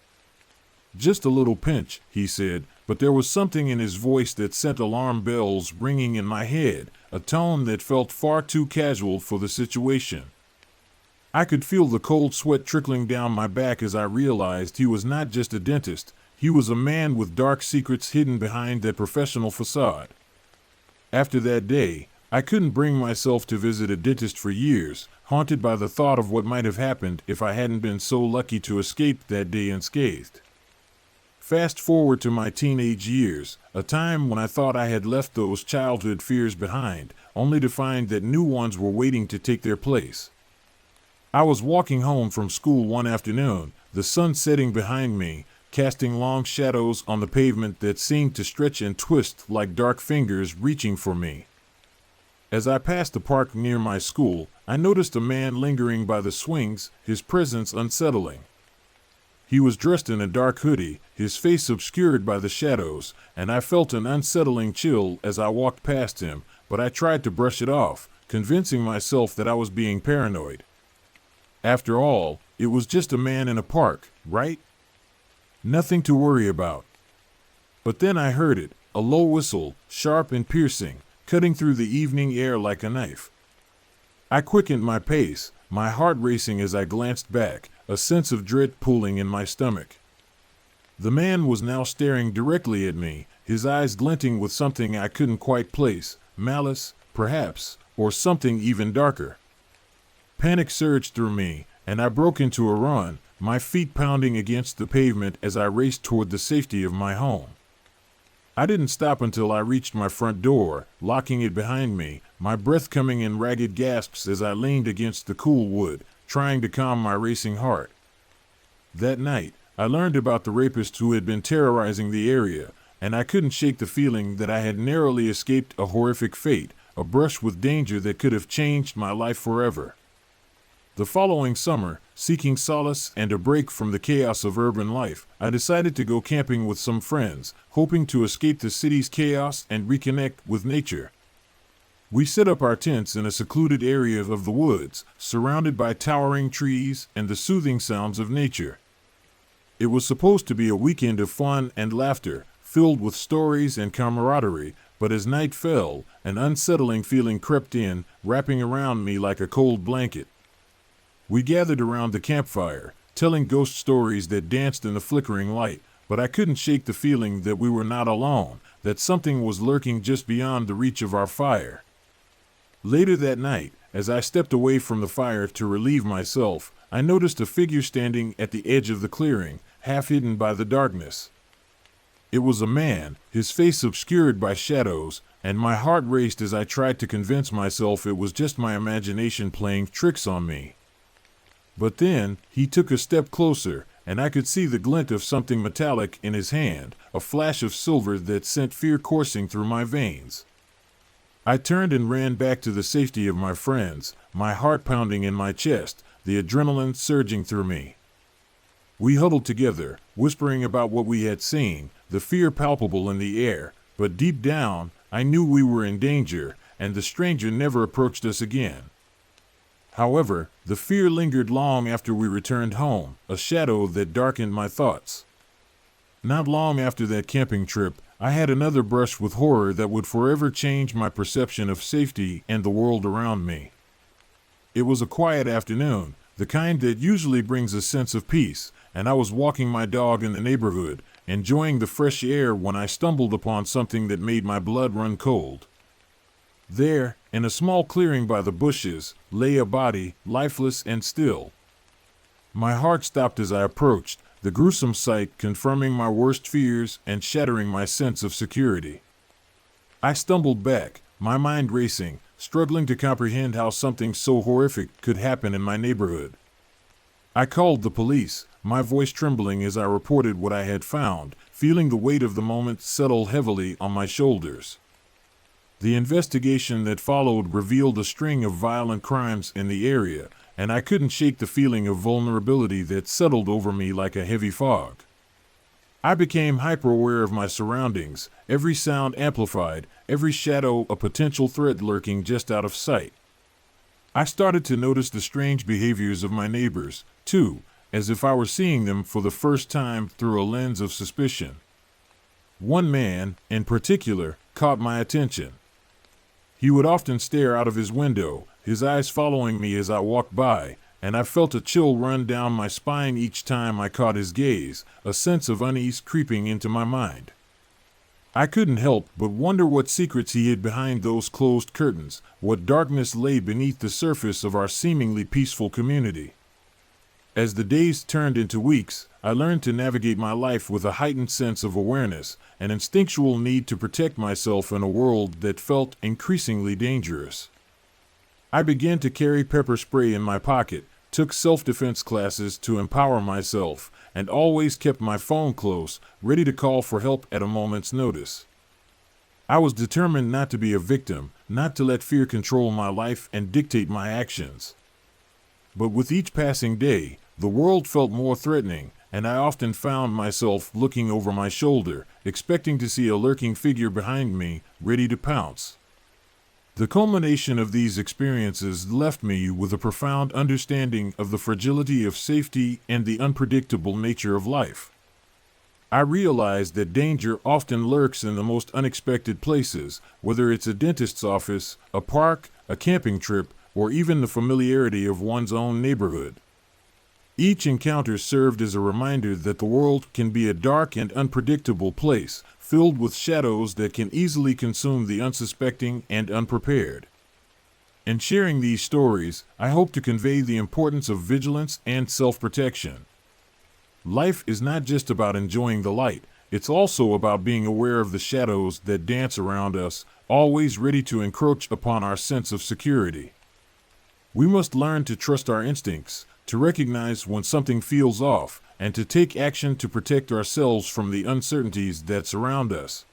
"Just a little pinch," he said, but there was something in his voice that sent alarm bells ringing in my head, a tone that felt far too casual for the situation. I could feel the cold sweat trickling down my back as I realized he was not just a dentist, he was a man with dark secrets hidden behind that professional facade. After that day, I couldn't bring myself to visit a dentist for years, haunted by the thought of what might have happened if I hadn't been so lucky to escape that day unscathed. Fast forward to my teenage years, a time when I thought I had left those childhood fears behind, only to find that new ones were waiting to take their place. I was walking home from school one afternoon, the sun setting behind me, casting long shadows on the pavement that seemed to stretch and twist like dark fingers reaching for me. As I passed the park near my school, I noticed a man lingering by the swings, his presence unsettling. He was dressed in a dark hoodie, his face obscured by the shadows, and I felt an unsettling chill as I walked past him, but I tried to brush it off, convincing myself that I was being paranoid. After all, it was just a man in a park, right? Nothing to worry about. But then I heard it, a low whistle, sharp and piercing, cutting through the evening air like a knife. I quickened my pace, my heart racing as I glanced back, a sense of dread pulling in my stomach. The man was now staring directly at me, his eyes glinting with something I couldn't quite place, malice, perhaps, or something even darker. Panic surged through me, and I broke into a run, my feet pounding against the pavement as I raced toward the safety of my home. I didn't stop until I reached my front door, locking it behind me, my breath coming in ragged gasps as I leaned against the cool wood, trying to calm my racing heart. That night, I learned about the rapist who had been terrorizing the area, and I couldn't shake the feeling that I had narrowly escaped a horrific fate, a brush with danger that could have changed my life forever. The following summer, seeking solace and a break from the chaos of urban life, I decided to go camping with some friends, hoping to escape the city's chaos and reconnect with nature. We set up our tents in a secluded area of the woods, surrounded by towering trees and the soothing sounds of nature. It was supposed to be a weekend of fun and laughter, filled with stories and camaraderie, but as night fell, an unsettling feeling crept in, wrapping around me like a cold blanket. We gathered around the campfire, telling ghost stories that danced in the flickering light, but I couldn't shake the feeling that we were not alone, that something was lurking just beyond the reach of our fire. Later that night, as I stepped away from the fire to relieve myself, I noticed a figure standing at the edge of the clearing, half hidden by the darkness. It was a man, his face obscured by shadows, and my heart raced as I tried to convince myself it was just my imagination playing tricks on me. But then, he took a step closer, and I could see the glint of something metallic in his hand, a flash of silver that sent fear coursing through my veins. I turned and ran back to the safety of my friends, my heart pounding in my chest, the adrenaline surging through me. We huddled together, whispering about what we had seen, the fear palpable in the air, but deep down, I knew we were in danger, and the stranger never approached us again. However, the fear lingered long after we returned home, a shadow that darkened my thoughts. Not long after that camping trip, I had another brush with horror that would forever change my perception of safety and the world around me. It was a quiet afternoon, the kind that usually brings a sense of peace, and I was walking my dog in the neighborhood, enjoying the fresh air when I stumbled upon something that made my blood run cold. There, in a small clearing by the bushes, lay a body, lifeless and still. My heart stopped as I approached, the gruesome sight confirming my worst fears and shattering my sense of security. I stumbled back, my mind racing, struggling to comprehend how something so horrific could happen in my neighborhood. I called the police, my voice trembling as I reported what I had found, feeling the weight of the moment settle heavily on my shoulders. The investigation that followed revealed a string of violent crimes in the area, and I couldn't shake the feeling of vulnerability that settled over me like a heavy fog. I became hyper-aware of my surroundings, every sound amplified, every shadow a potential threat lurking just out of sight. I started to notice the strange behaviors of my neighbors, too, as if I were seeing them for the first time through a lens of suspicion. One man, in particular, caught my attention. He would often stare out of his window, his eyes following me as I walked by, and I felt a chill run down my spine each time I caught his gaze, a sense of unease creeping into my mind. I couldn't help but wonder what secrets he hid behind those closed curtains, what darkness lay beneath the surface of our seemingly peaceful community. As the days turned into weeks, I learned to navigate my life with a heightened sense of awareness, an instinctual need to protect myself in a world that felt increasingly dangerous. I began to carry pepper spray in my pocket, took self-defense classes to empower myself, and always kept my phone close, ready to call for help at a moment's notice. I was determined not to be a victim, not to let fear control my life and dictate my actions. But with each passing day, the world felt more threatening, and I often found myself looking over my shoulder, expecting to see a lurking figure behind me, ready to pounce. The culmination of these experiences left me with a profound understanding of the fragility of safety and the unpredictable nature of life. I realized that danger often lurks in the most unexpected places, whether it's a dentist's office, a park, a camping trip, or even the familiarity of one's own neighborhood. Each encounter served as a reminder that the world can be a dark and unpredictable place, filled with shadows that can easily consume the unsuspecting and unprepared. In sharing these stories, I hope to convey the importance of vigilance and self-protection. Life is not just about enjoying the light, it's also about being aware of the shadows that dance around us, always ready to encroach upon our sense of security. We must learn to trust our instincts, to recognize when something feels off, and to take action to protect ourselves from the uncertainties that surround us.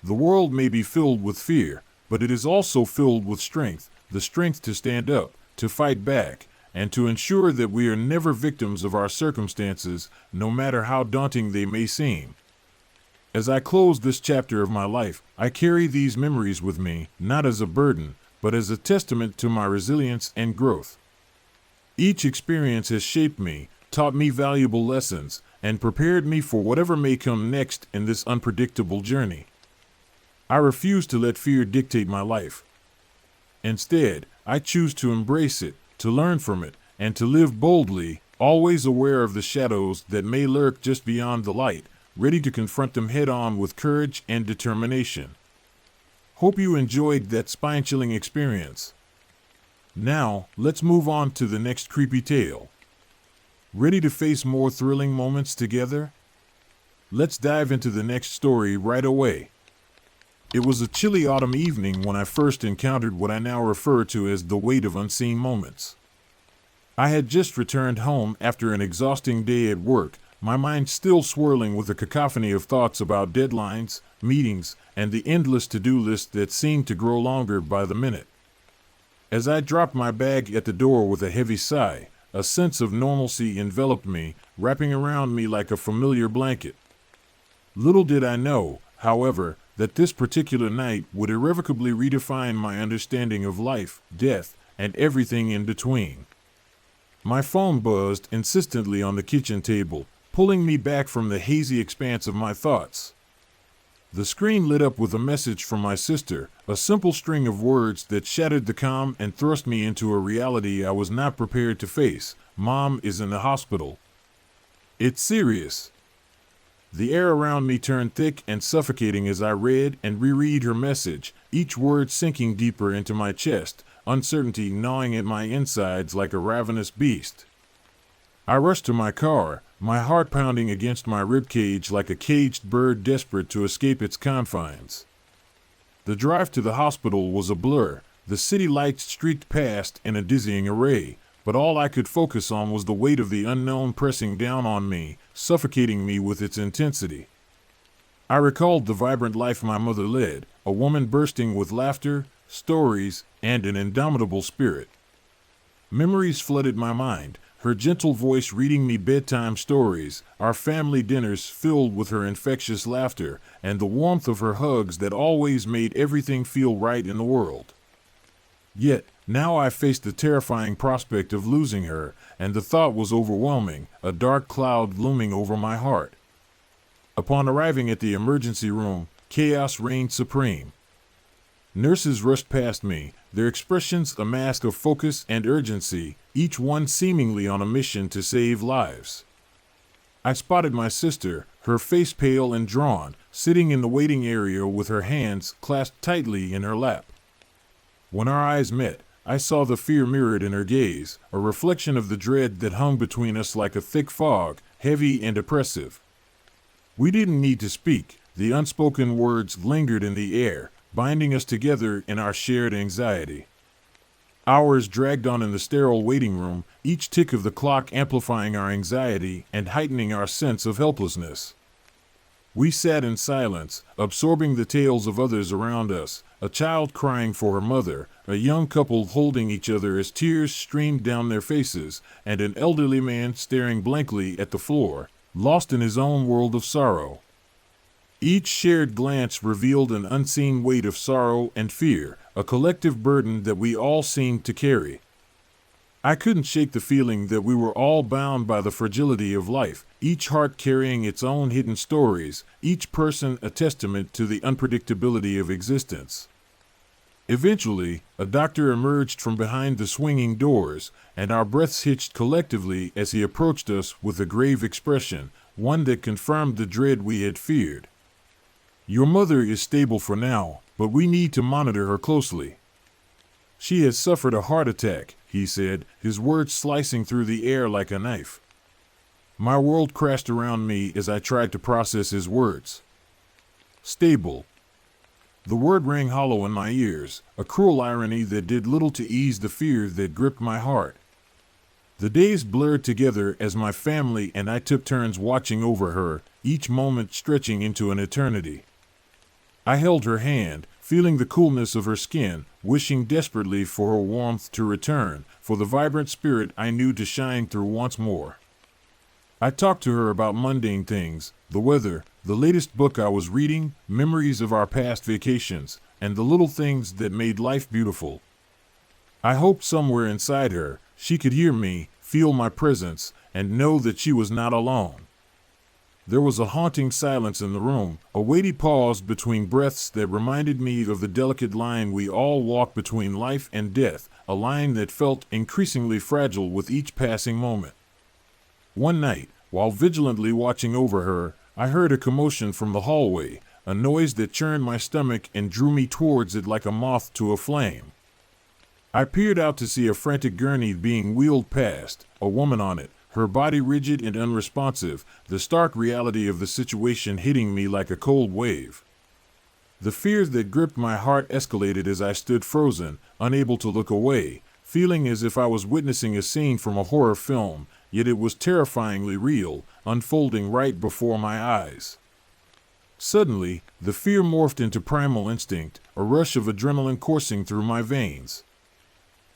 The world may be filled with fear, but it is also filled with strength, the strength to stand up, to fight back, and to ensure that we are never victims of our circumstances, no matter how daunting they may seem. As I close this chapter of my life, I carry these memories with me, not as a burden, but as a testament to my resilience and growth. Each experience has shaped me, taught me valuable lessons, and prepared me for whatever may come next in this unpredictable journey. I refuse to let fear dictate my life. Instead, I choose to embrace it, to learn from it, and to live boldly, always aware of the shadows that may lurk just beyond the light, ready to confront them head-on with courage and determination. Hope you enjoyed that spine-chilling experience. Now, let's move on to the next creepy tale. Ready to face more thrilling moments together? Let's dive into the next story right away. It was a chilly autumn evening when I first encountered what I now refer to as the weight of unseen moments. I had just returned home after an exhausting day at work, my mind still swirling with a cacophony of thoughts about deadlines, meetings, and the endless to-do list that seemed to grow longer by the minute. As I dropped my bag at the door with a heavy sigh, a sense of normalcy enveloped me, wrapping around me like a familiar blanket. Little did I know, however, that this particular night would irrevocably redefine my understanding of life, death, and everything in between. My phone buzzed insistently on the kitchen table, pulling me back from the hazy expanse of my thoughts. The screen lit up with a message from my sister, a simple string of words that shattered the calm and thrust me into a reality I was not prepared to face. Mom is in the hospital. It's serious. The air around me turned thick and suffocating as I read and reread her message, each word sinking deeper into my chest, uncertainty gnawing at my insides like a ravenous beast. I rushed to my car, my heart pounding against my ribcage like a caged bird desperate to escape its confines. The drive to the hospital was a blur, the city lights streaked past in a dizzying array, but all I could focus on was the weight of the unknown pressing down on me, suffocating me with its intensity. I recalled the vibrant life my mother led, a woman bursting with laughter, stories, and an indomitable spirit. Memories flooded my mind, her gentle voice reading me bedtime stories, our family dinners filled with her infectious laughter, and the warmth of her hugs that always made everything feel right in the world. Yet, now I faced the terrifying prospect of losing her, and the thought was overwhelming, a dark cloud looming over my heart. Upon arriving at the emergency room, chaos reigned supreme. Nurses rushed past me, their expressions a mask of focus and urgency, each one seemingly on a mission to save lives. I spotted my sister, her face pale and drawn, sitting in the waiting area with her hands clasped tightly in her lap. When our eyes met, I saw the fear mirrored in her gaze, a reflection of the dread that hung between us like a thick fog, heavy and oppressive. We didn't need to speak. The unspoken words lingered in the air, binding us together in our shared anxiety. Hours dragged on in the sterile waiting room, each tick of the clock amplifying our anxiety and heightening our sense of helplessness. We sat in silence, absorbing the tales of others around us, a child crying for her mother, a young couple holding each other as tears streamed down their faces, and an elderly man staring blankly at the floor, lost in his own world of sorrow. Each shared glance revealed an unseen weight of sorrow and fear, a collective burden that we all seemed to carry. I couldn't shake the feeling that we were all bound by the fragility of life, each heart carrying its own hidden stories, each person a testament to the unpredictability of existence. Eventually, a doctor emerged from behind the swinging doors, and our breaths hitched collectively as he approached us with a grave expression, one that confirmed the dread we had feared. "Your mother is stable for now, but we need to monitor her closely. She has suffered a heart attack," he said, his words slicing through the air like a knife. My world crashed around me as I tried to process his words. Stable. The word rang hollow in my ears, a cruel irony that did little to ease the fear that gripped my heart. The days blurred together as my family and I took turns watching over her, each moment stretching into an eternity. I held her hand, feeling the coolness of her skin, wishing desperately for her warmth to return, for the vibrant spirit I knew to shine through once more. I talked to her about mundane things, the weather, the latest book I was reading, memories of our past vacations, and the little things that made life beautiful. I hoped somewhere inside her, she could hear me, feel my presence, and know that she was not alone. There was a haunting silence in the room, a weighty pause between breaths that reminded me of the delicate line we all walk between life and death, a line that felt increasingly fragile with each passing moment. One night, while vigilantly watching over her, I heard a commotion from the hallway, a noise that churned my stomach and drew me towards it like a moth to a flame. I peered out to see a frantic gurney being wheeled past, a woman on it, her body rigid and unresponsive, the stark reality of the situation hitting me like a cold wave. The fear that gripped my heart escalated as I stood frozen, unable to look away, feeling as if I was witnessing a scene from a horror film, yet it was terrifyingly real, unfolding right before my eyes. Suddenly, the fear morphed into primal instinct, a rush of adrenaline coursing through my veins.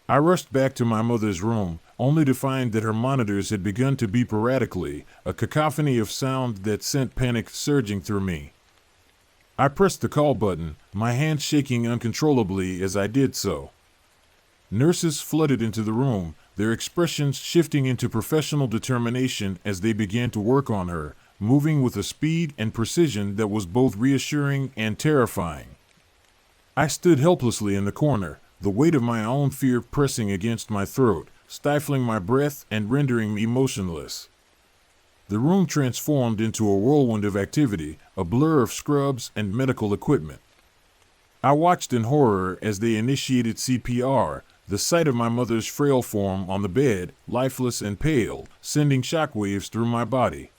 I rushed back to my mother's room, only to find that her monitors had begun to beep erratically, a cacophony of sound that sent panic surging through me. I pressed the call button, my hands shaking uncontrollably as I did so. Nurses flooded into the room, their expressions shifting into professional determination as they began to work on her, moving with a speed and precision that was both reassuring and terrifying. I stood helplessly in the corner, the weight of my own fear pressing against my throat, stifling my breath and rendering me motionless. The room transformed into a whirlwind of activity, a blur of scrubs and medical equipment. I watched in horror as they initiated CPR, the sight of my mother's frail form on the bed, lifeless and pale, sending shockwaves through my body.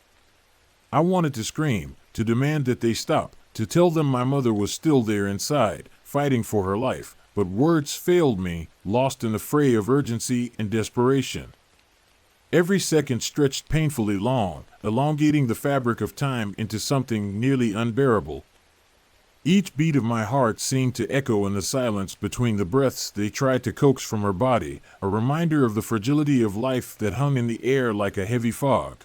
I wanted to scream, to demand that they stop, to tell them my mother was still there inside, fighting for her life, but words failed me, lost in the fray of urgency and desperation. Every second stretched painfully long, elongating the fabric of time into something nearly unbearable. Each beat of my heart seemed to echo in the silence between the breaths they tried to coax from her body, a reminder of the fragility of life that hung in the air like a heavy fog.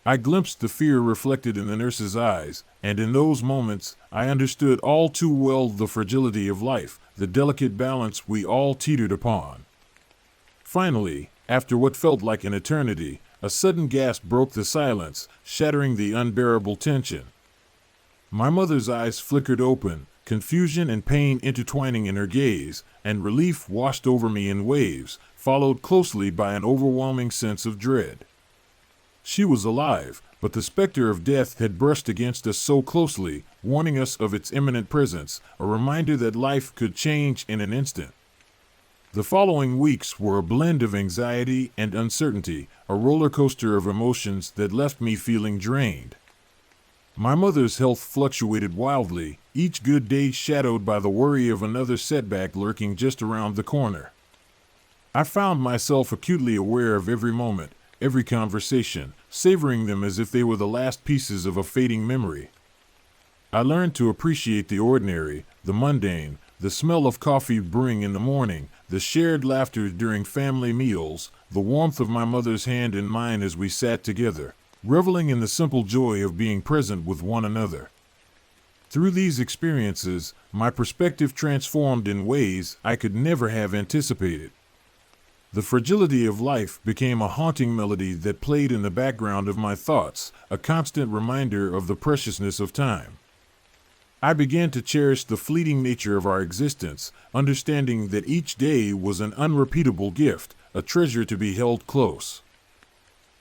I glimpsed the fear reflected in the nurse's eyes, and in those moments, I understood all too well the fragility of life, the delicate balance we all teetered upon. Finally, after what felt like an eternity, a sudden gasp broke the silence, shattering the unbearable tension. My mother's eyes flickered open, confusion and pain intertwining in her gaze, and relief washed over me in waves, followed closely by an overwhelming sense of dread. She was alive, but the specter of death had brushed against us so closely, warning us of its imminent presence, a reminder that life could change in an instant. The following weeks were a blend of anxiety and uncertainty, a roller coaster of emotions that left me feeling drained. My mother's health fluctuated wildly, each good day shadowed by the worry of another setback lurking just around the corner. I found myself acutely aware of every moment, every conversation, savoring them as if they were the last pieces of a fading memory. I learned to appreciate the ordinary, the mundane, the smell of coffee brewing in the morning, the shared laughter during family meals, the warmth of my mother's hand in mine as we sat together, reveling in the simple joy of being present with one another. Through these experiences, my perspective transformed in ways I could never have anticipated. The fragility of life became a haunting melody that played in the background of my thoughts, a constant reminder of the preciousness of time. I began to cherish the fleeting nature of our existence, understanding that each day was an unrepeatable gift, a treasure to be held close.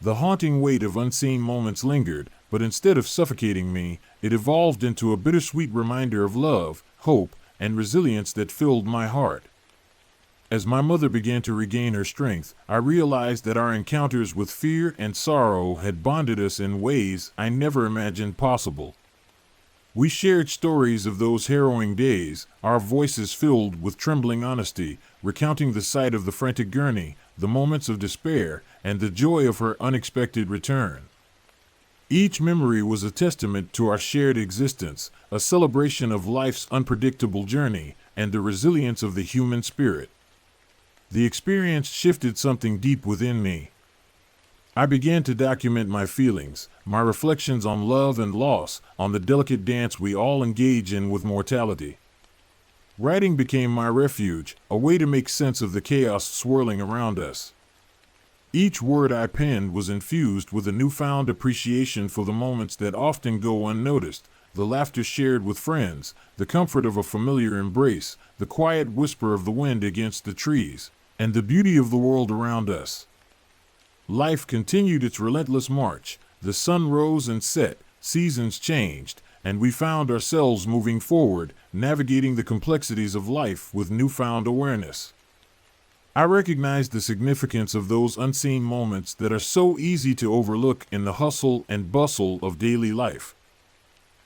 The haunting weight of unseen moments lingered, but instead of suffocating me, it evolved into a bittersweet reminder of love, hope, and resilience that filled my heart. As my mother began to regain her strength, I realized that our encounters with fear and sorrow had bonded us in ways I never imagined possible. We shared stories of those harrowing days, our voices filled with trembling honesty, recounting the sight of the frantic gurney, the moments of despair, and the joy of her unexpected return. Each memory was a testament to our shared existence, a celebration of life's unpredictable journey, and the resilience of the human spirit. The experience shifted something deep within me. I began to document my feelings, my reflections on love and loss, on the delicate dance we all engage in with mortality. Writing became my refuge, a way to make sense of the chaos swirling around us. Each word I penned was infused with a newfound appreciation for the moments that often go unnoticed, the laughter shared with friends, the comfort of a familiar embrace, the quiet whisper of the wind against the trees, and the beauty of the world around us. Life continued its relentless march. The sun rose and set, seasons changed, and we found ourselves moving forward, navigating the complexities of life with newfound awareness. I recognized the significance of those unseen moments that are so easy to overlook in the hustle and bustle of daily life.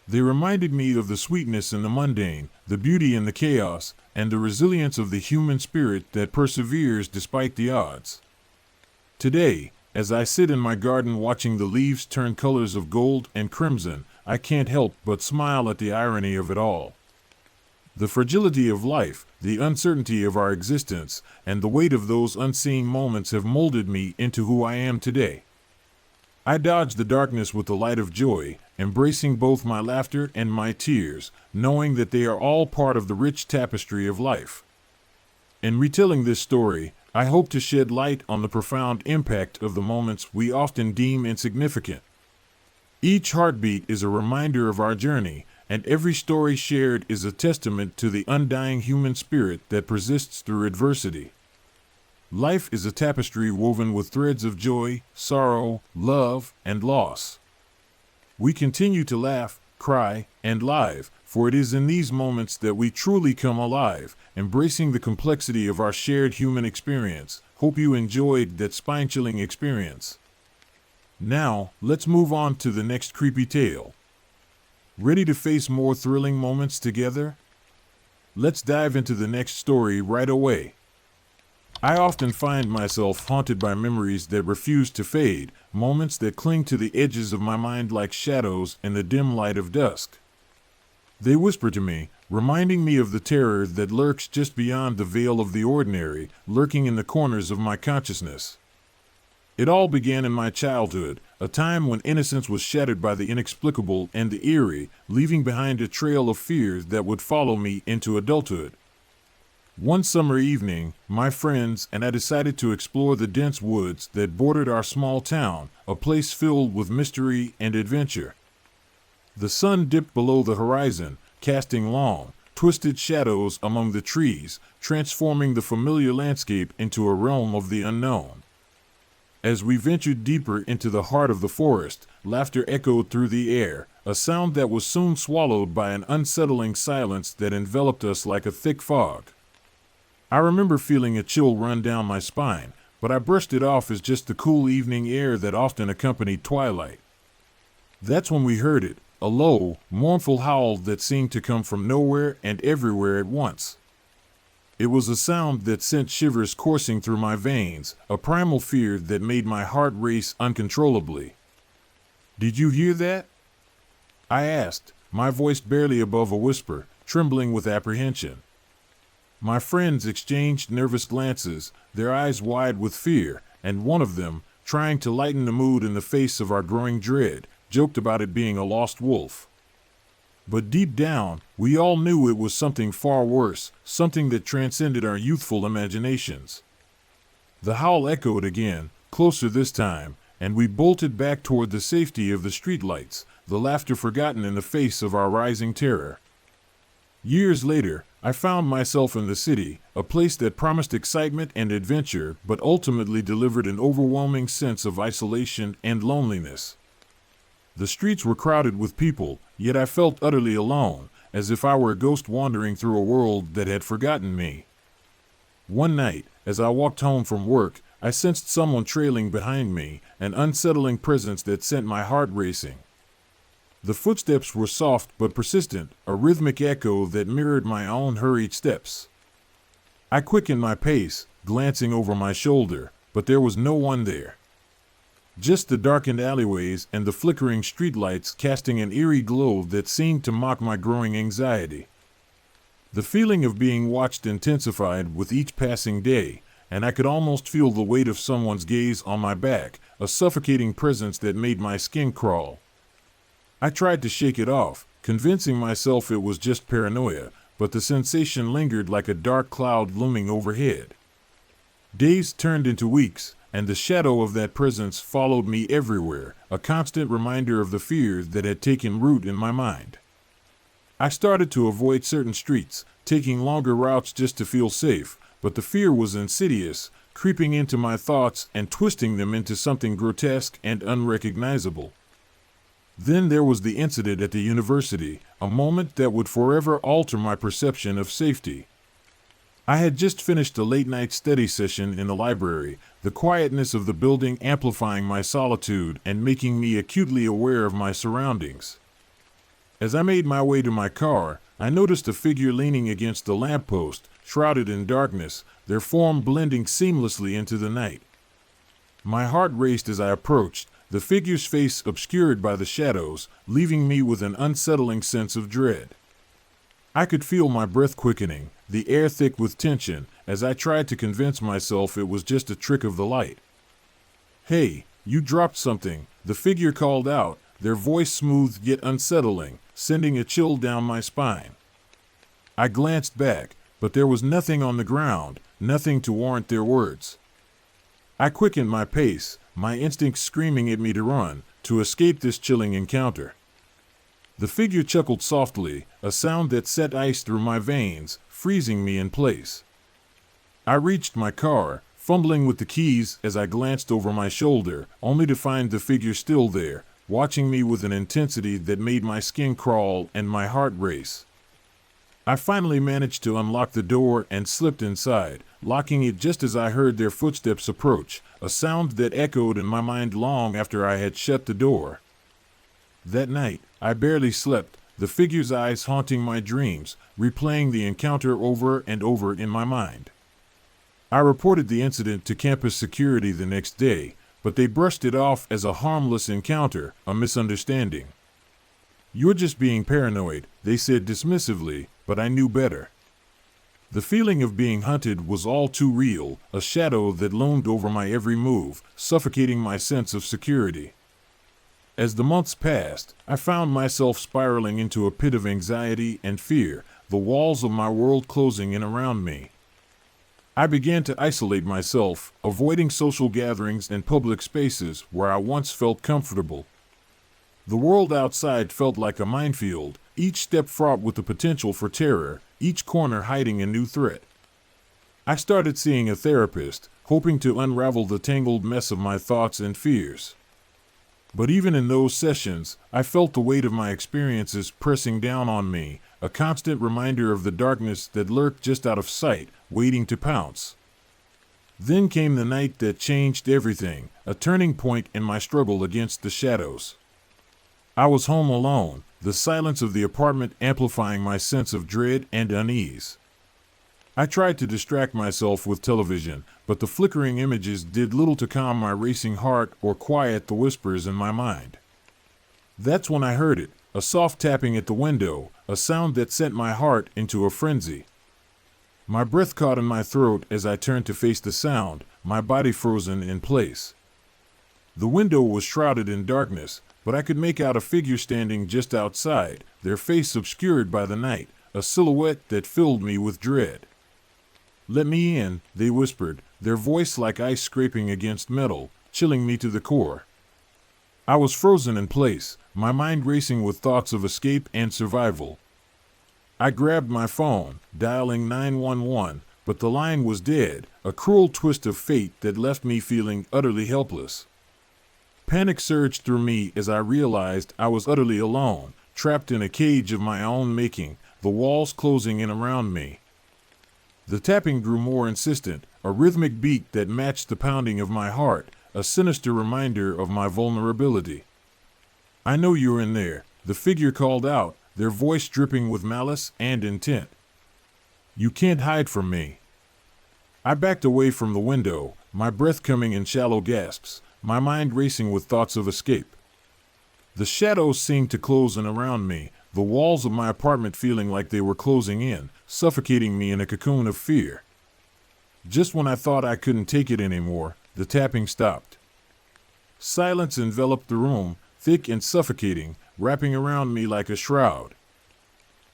They reminded me of the sweetness in the mundane, the beauty in the chaos, and the resilience of the human spirit that perseveres despite the odds. Today, as I sit in my garden watching the leaves turn colors of gold and crimson, I can't help but smile at the irony of it all. The fragility of life, the uncertainty of our existence, and the weight of those unseen moments have molded me into who I am today. I dodge the darkness with the light of joy, embracing both my laughter and my tears, knowing that they are all part of the rich tapestry of life. In retelling this story, I hope to shed light on the profound impact of the moments we often deem insignificant. Each heartbeat is a reminder of our journey, and every story shared is a testament to the undying human spirit that persists through adversity. Life is a tapestry woven with threads of joy, sorrow, love, and loss. We continue to laugh, cry, and live, for it is in these moments that we truly come alive, embracing the complexity of our shared human experience. Hope you enjoyed that spine-chilling experience. Now, let's move on to the next creepy tale. Ready to face more thrilling moments together? Let's dive into the next story right away. I often find myself haunted by memories that refuse to fade, moments that cling to the edges of my mind like shadows in the dim light of dusk. They whisper to me, reminding me of the terror that lurks just beyond the veil of the ordinary, lurking in the corners of my consciousness. It all began in my childhood, a time when innocence was shattered by the inexplicable and the eerie, leaving behind a trail of fear that would follow me into adulthood. One summer evening, my friends and I decided to explore the dense woods that bordered our small town, a place filled with mystery and adventure. The sun dipped below the horizon, casting long, twisted shadows among the trees, transforming the familiar landscape into a realm of the unknown. As we ventured deeper into the heart of the forest, laughter echoed through the air, a sound that was soon swallowed by an unsettling silence that enveloped us like a thick fog. I remember feeling a chill run down my spine, but I brushed it off as just the cool evening air that often accompanied twilight. That's when we heard it, a low, mournful howl that seemed to come from nowhere and everywhere at once. It was a sound that sent shivers coursing through my veins, a primal fear that made my heart race uncontrollably. "Did you hear that?" I asked, my voice barely above a whisper, trembling with apprehension. My friends exchanged nervous glances, their eyes wide with fear, and one of them, trying to lighten the mood in the face of our growing dread, joked about it being a lost wolf. But deep down, we all knew it was something far worse, something that transcended our youthful imaginations. The howl echoed again, closer this time, and we bolted back toward the safety of the streetlights, the laughter forgotten in the face of our rising terror. Years later, I found myself in the city, a place that promised excitement and adventure but ultimately delivered an overwhelming sense of isolation and loneliness. The streets were crowded with people, yet I felt utterly alone, as if I were a ghost wandering through a world that had forgotten me. One night, as I walked home from work, I sensed someone trailing behind me, an unsettling presence that sent my heart racing. The footsteps were soft but persistent, a rhythmic echo that mirrored my own hurried steps. I quickened my pace, glancing over my shoulder, but there was no one there. Just the darkened alleyways and the flickering streetlights casting an eerie glow that seemed to mock my growing anxiety. The feeling of being watched intensified with each passing day, and I could almost feel the weight of someone's gaze on my back, a suffocating presence that made my skin crawl. I tried to shake it off, convincing myself it was just paranoia, but the sensation lingered like a dark cloud looming overhead. Days turned into weeks, and the shadow of that presence followed me everywhere, a constant reminder of the fear that had taken root in my mind. I started to avoid certain streets, taking longer routes just to feel safe, but the fear was insidious, creeping into my thoughts and twisting them into something grotesque and unrecognizable. Then there was the incident at the university, a moment that would forever alter my perception of safety. I had just finished a late-night study session in the library, the quietness of the building amplifying my solitude and making me acutely aware of my surroundings. As I made my way to my car, I noticed a figure leaning against the lamppost, shrouded in darkness, their form blending seamlessly into the night. My heart raced as I approached, the figure's face obscured by the shadows, leaving me with an unsettling sense of dread. I could feel my breath quickening, the air thick with tension, as I tried to convince myself it was just a trick of the light. "Hey, you dropped something," the figure called out, their voice smooth yet unsettling, sending a chill down my spine. I glanced back, but there was nothing on the ground, nothing to warrant their words. I quickened my pace, my instincts screaming at me to run, to escape this chilling encounter. The figure chuckled softly, a sound that set ice through my veins, freezing me in place. I reached my car, fumbling with the keys as I glanced over my shoulder, only to find the figure still there, watching me with an intensity that made my skin crawl and my heart race. I finally managed to unlock the door and slipped inside, locking it just as I heard their footsteps approach, a sound that echoed in my mind long after I had shut the door. That night, I barely slept, the figure's eyes haunting my dreams, replaying the encounter over and over in my mind. I reported the incident to campus security the next day, but they brushed it off as a harmless encounter, a misunderstanding. "You're just being paranoid," they said dismissively, but I knew better. The feeling of being hunted was all too real, a shadow that loomed over my every move, suffocating my sense of security. As the months passed, I found myself spiraling into a pit of anxiety and fear, the walls of my world closing in around me. I began to isolate myself, avoiding social gatherings and public spaces where I once felt comfortable. The world outside felt like a minefield, each step fraught with the potential for terror, each corner hiding a new threat. I started seeing a therapist, hoping to unravel the tangled mess of my thoughts and fears. But even in those sessions, I felt the weight of my experiences pressing down on me, a constant reminder of the darkness that lurked just out of sight, waiting to pounce. Then came the night that changed everything, a turning point in my struggle against the shadows. I was home alone, the silence of the apartment amplifying my sense of dread and unease. I tried to distract myself with television, but the flickering images did little to calm my racing heart or quiet the whispers in my mind. That's when I heard it, a soft tapping at the window, a sound that sent my heart into a frenzy. My breath caught in my throat as I turned to face the sound, my body frozen in place. The window was shrouded in darkness, but I could make out a figure standing just outside, their face obscured by the night, a silhouette that filled me with dread. "Let me in," they whispered, their voice like ice scraping against metal, chilling me to the core. I was frozen in place, my mind racing with thoughts of escape and survival. I grabbed my phone, dialing 911, but the line was dead, a cruel twist of fate that left me feeling utterly helpless. Panic surged through me as I realized I was utterly alone, trapped in a cage of my own making, the walls closing in around me. The tapping grew more insistent, a rhythmic beat that matched the pounding of my heart, a sinister reminder of my vulnerability. "I know you're in there," the figure called out, their voice dripping with malice and intent. "You can't hide from me." I backed away from the window, my breath coming in shallow gasps, my mind racing with thoughts of escape. The shadows seemed to close in around me, the walls of my apartment feeling like they were closing in, suffocating me in a cocoon of fear. Just when I thought I couldn't take it anymore, the tapping stopped. Silence enveloped the room, thick and suffocating, wrapping around me like a shroud.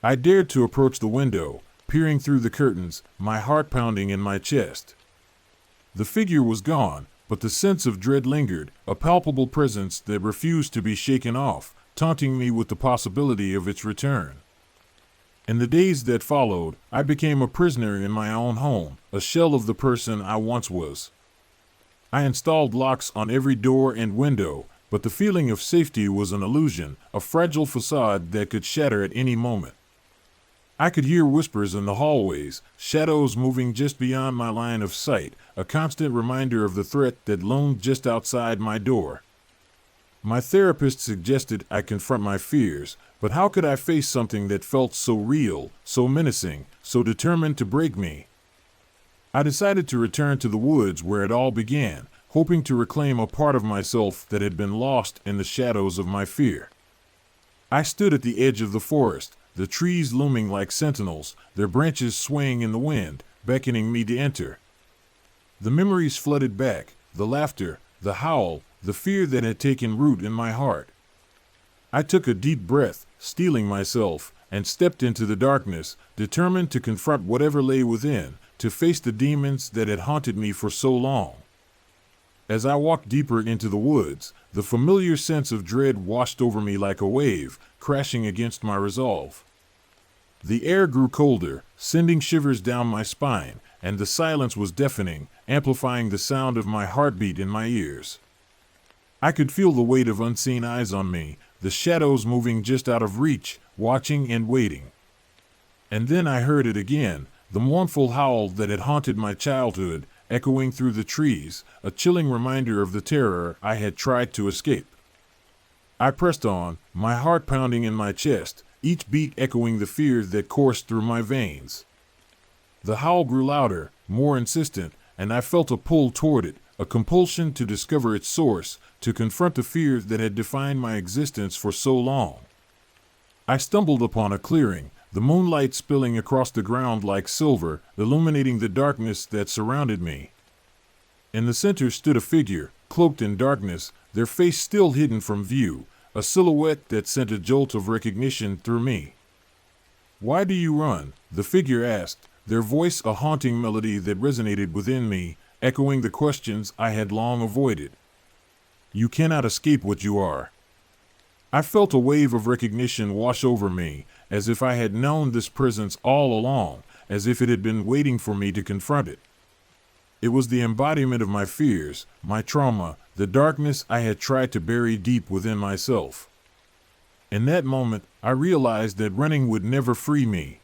I dared to approach the window, peering through the curtains, my heart pounding in my chest. The figure was gone, but the sense of dread lingered, a palpable presence that refused to be shaken off, taunting me with the possibility of its return. In the days that followed, I became a prisoner in my own home, a shell of the person I once was. I installed locks on every door and window, but the feeling of safety was an illusion, a fragile facade that could shatter at any moment. I could hear whispers in the hallways, shadows moving just beyond my line of sight, a constant reminder of the threat that loomed just outside my door. My therapist suggested I confront my fears, but how could I face something that felt so real, so menacing, so determined to break me? I decided to return to the woods where it all began, hoping to reclaim a part of myself that had been lost in the shadows of my fear. I stood at the edge of the forest, the trees looming like sentinels, their branches swaying in the wind, beckoning me to enter. The memories flooded back, the laughter, the howl, the fear that had taken root in my heart. I took a deep breath, steeling myself, and stepped into the darkness, determined to confront whatever lay within, to face the demons that had haunted me for so long. As I walked deeper into the woods, the familiar sense of dread washed over me like a wave, crashing against my resolve. The air grew colder, sending shivers down my spine, and the silence was deafening, amplifying the sound of my heartbeat in my ears. I could feel the weight of unseen eyes on me, the shadows moving just out of reach, watching and waiting. And then I heard it again, the mournful howl that had haunted my childhood, echoing through the trees, a chilling reminder of the terror I had tried to escape. I pressed on, my heart pounding in my chest, each beat echoing the fear that coursed through my veins. The howl grew louder, more insistent, and I felt a pull toward it, a compulsion to discover its source, to confront the fear that had defined my existence for so long. I stumbled upon a clearing, the moonlight spilling across the ground like silver, illuminating the darkness that surrounded me. In the center stood a figure, cloaked in darkness, their face still hidden from view, a silhouette that sent a jolt of recognition through me. "Why do you run?" the figure asked, their voice a haunting melody that resonated within me, echoing the questions I had long avoided. "You cannot escape what you are." I felt a wave of recognition wash over me, as if I had known this presence all along, as if it had been waiting for me to confront it. It was the embodiment of my fears, my trauma, the darkness I had tried to bury deep within myself. In that moment, I realized that running would never free me.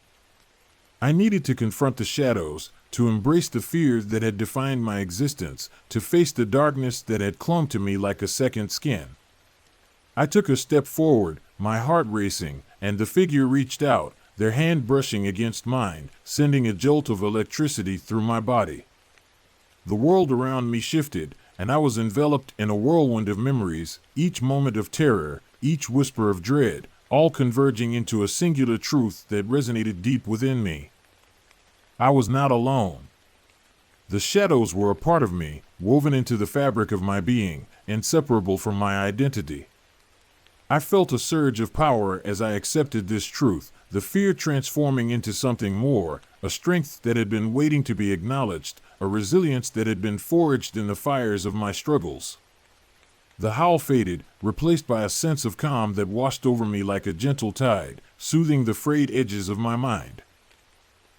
I needed to confront the shadows, to embrace the fears that had defined my existence, to face the darkness that had clung to me like a second skin. I took a step forward, my heart racing, and the figure reached out, their hand brushing against mine, sending a jolt of electricity through my body. The world around me shifted, and I was enveloped in a whirlwind of memories, each moment of terror, each whisper of dread, all converging into a singular truth that resonated deep within me. I was not alone. The shadows were a part of me, woven into the fabric of my being, inseparable from my identity. I felt a surge of power as I accepted this truth, the fear transforming into something more, a strength that had been waiting to be acknowledged, a resilience that had been forged in the fires of my struggles. The howl faded, replaced by a sense of calm that washed over me like a gentle tide, soothing the frayed edges of my mind.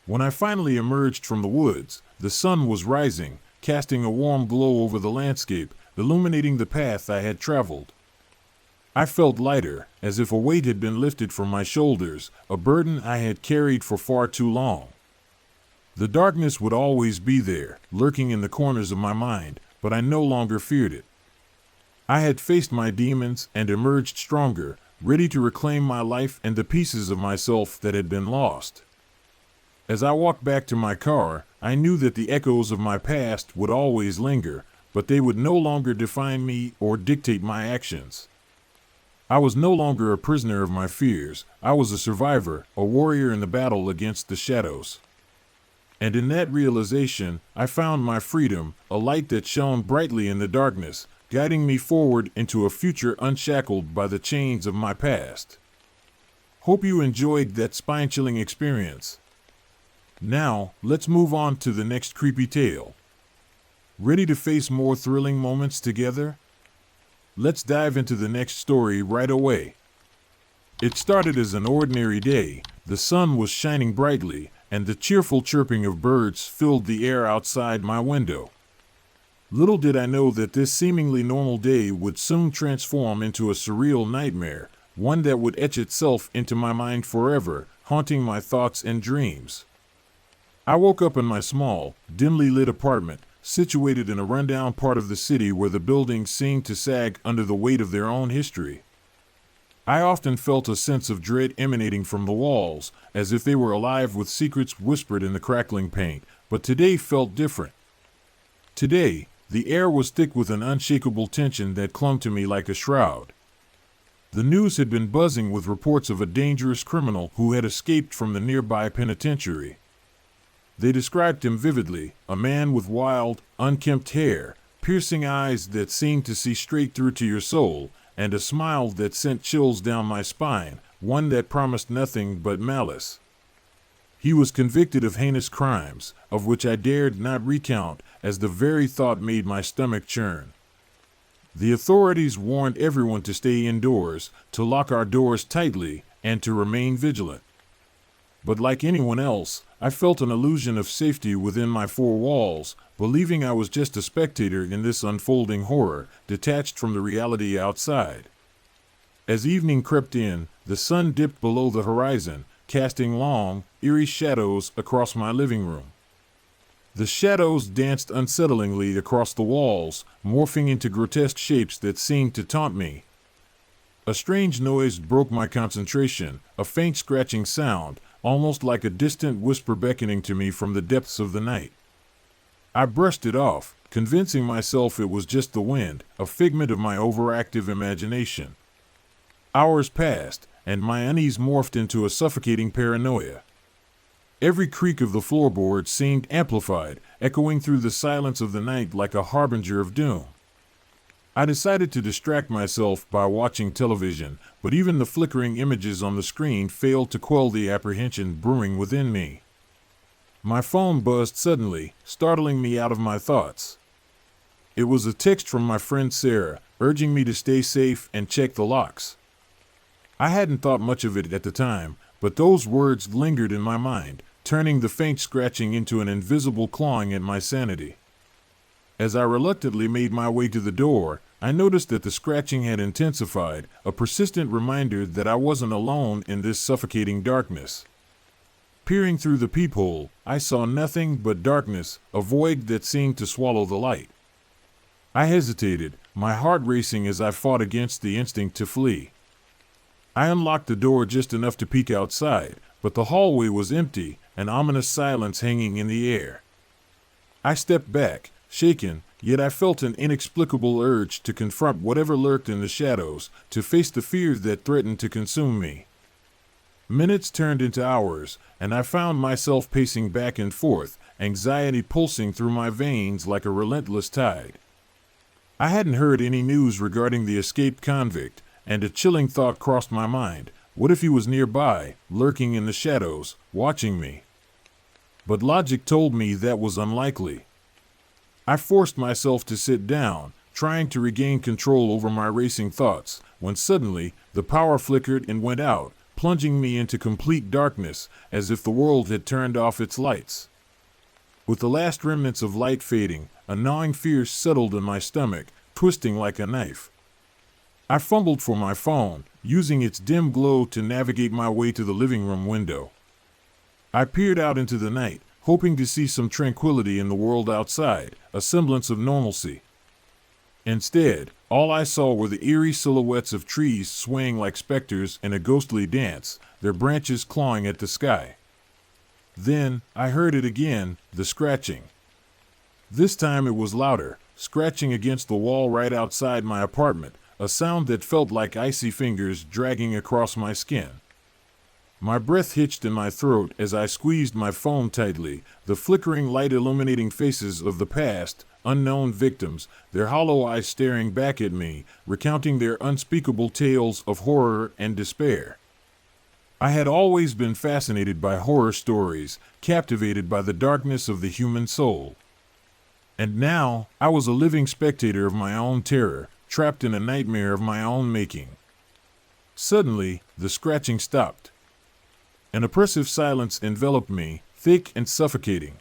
When I finally emerged from the woods, the sun was rising, casting a warm glow over the landscape, illuminating the path I had traveled. I felt lighter, as if a weight had been lifted from my shoulders, a burden I had carried for far too long. The darkness would always be there, lurking in the corners of my mind, but I no longer feared it. I had faced my demons and emerged stronger, ready to reclaim my life and the pieces of myself that had been lost. As I walked back to my car, I knew that the echoes of my past would always linger, but they would no longer define me or dictate my actions. I was no longer a prisoner of my fears. I was a survivor, a warrior in the battle against the shadows. And in that realization, I found my freedom, a light that shone brightly in the darkness, guiding me forward into a future unshackled by the chains of my past. Hope you enjoyed that spine-chilling experience. Now, let's move on to the next creepy tale. Ready to face more thrilling moments together? Let's dive into the next story right away. It started as an ordinary day. The sun was shining brightly, and the cheerful chirping of birds filled the air outside my window. Little did I know that this seemingly normal day would soon transform into a surreal nightmare, one that would etch itself into my mind forever, haunting my thoughts and dreams. I woke up in my small, dimly lit apartment, situated in a rundown part of the city where the buildings seemed to sag under the weight of their own history. I often felt a sense of dread emanating from the walls, as if they were alive with secrets whispered in the crackling paint, but today felt different. Today, the air was thick with an unshakable tension that clung to me like a shroud. The news had been buzzing with reports of a dangerous criminal who had escaped from the nearby penitentiary. They described him vividly, a man with wild, unkempt hair, piercing eyes that seemed to see straight through to your soul, and a smile that sent chills down my spine, one that promised nothing but malice. He was convicted of heinous crimes, of which I dared not recount, as the very thought made my stomach churn. The authorities warned everyone to stay indoors, to lock our doors tightly, and to remain vigilant. But like anyone else, I felt an illusion of safety within my four walls, believing I was just a spectator in this unfolding horror, detached from the reality outside. As evening crept in, the sun dipped below the horizon, casting long, eerie shadows across my living room. The shadows danced unsettlingly across the walls, morphing into grotesque shapes that seemed to taunt me. A strange noise broke my concentration, a faint scratching sound, almost like a distant whisper beckoning to me from the depths of the night. I brushed it off, convincing myself it was just the wind, a figment of my overactive imagination. Hours passed, and my unease morphed into a suffocating paranoia. Every creak of the floorboards seemed amplified, echoing through the silence of the night like a harbinger of doom. I decided to distract myself by watching television, but even the flickering images on the screen failed to quell the apprehension brewing within me. My phone buzzed suddenly, startling me out of my thoughts. It was a text from my friend Sarah, urging me to stay safe and check the locks. I hadn't thought much of it at the time, but those words lingered in my mind, turning the faint scratching into an invisible clawing at my sanity. As I reluctantly made my way to the door, I noticed that the scratching had intensified, a persistent reminder that I wasn't alone in this suffocating darkness. Peering through the peephole, I saw nothing but darkness, a void that seemed to swallow the light. I hesitated, my heart racing as I fought against the instinct to flee. I unlocked the door just enough to peek outside, but the hallway was empty, an ominous silence hanging in the air. I stepped back, shaken, yet I felt an inexplicable urge to confront whatever lurked in the shadows, to face the fears that threatened to consume me. Minutes turned into hours, and I found myself pacing back and forth, anxiety pulsing through my veins like a relentless tide. I hadn't heard any news regarding the escaped convict, and a chilling thought crossed my mind. What if he was nearby, lurking in the shadows, watching me? But logic told me that was unlikely. I forced myself to sit down, trying to regain control over my racing thoughts, when suddenly the power flickered and went out, plunging me into complete darkness, as if the world had turned off its lights. With the last remnants of light fading, a gnawing fear settled in my stomach, twisting like a knife. I fumbled for my phone, using its dim glow to navigate my way to the living room window. I peered out into the night, hoping to see some tranquility in the world outside, a semblance of normalcy. Instead, all I saw were the eerie silhouettes of trees swaying like specters in a ghostly dance, their branches clawing at the sky. Then, I heard it again, the scratching. This time it was louder, scratching against the wall right outside my apartment, a sound that felt like icy fingers dragging across my skin. My breath hitched in my throat as I squeezed my phone tightly, the flickering light illuminating faces of the past, unknown victims, their hollow eyes staring back at me, recounting their unspeakable tales of horror and despair. I had always been fascinated by horror stories, captivated by the darkness of the human soul. And now, I was a living spectator of my own terror, trapped in a nightmare of my own making. Suddenly, the scratching stopped. An oppressive silence enveloped me, thick and suffocating.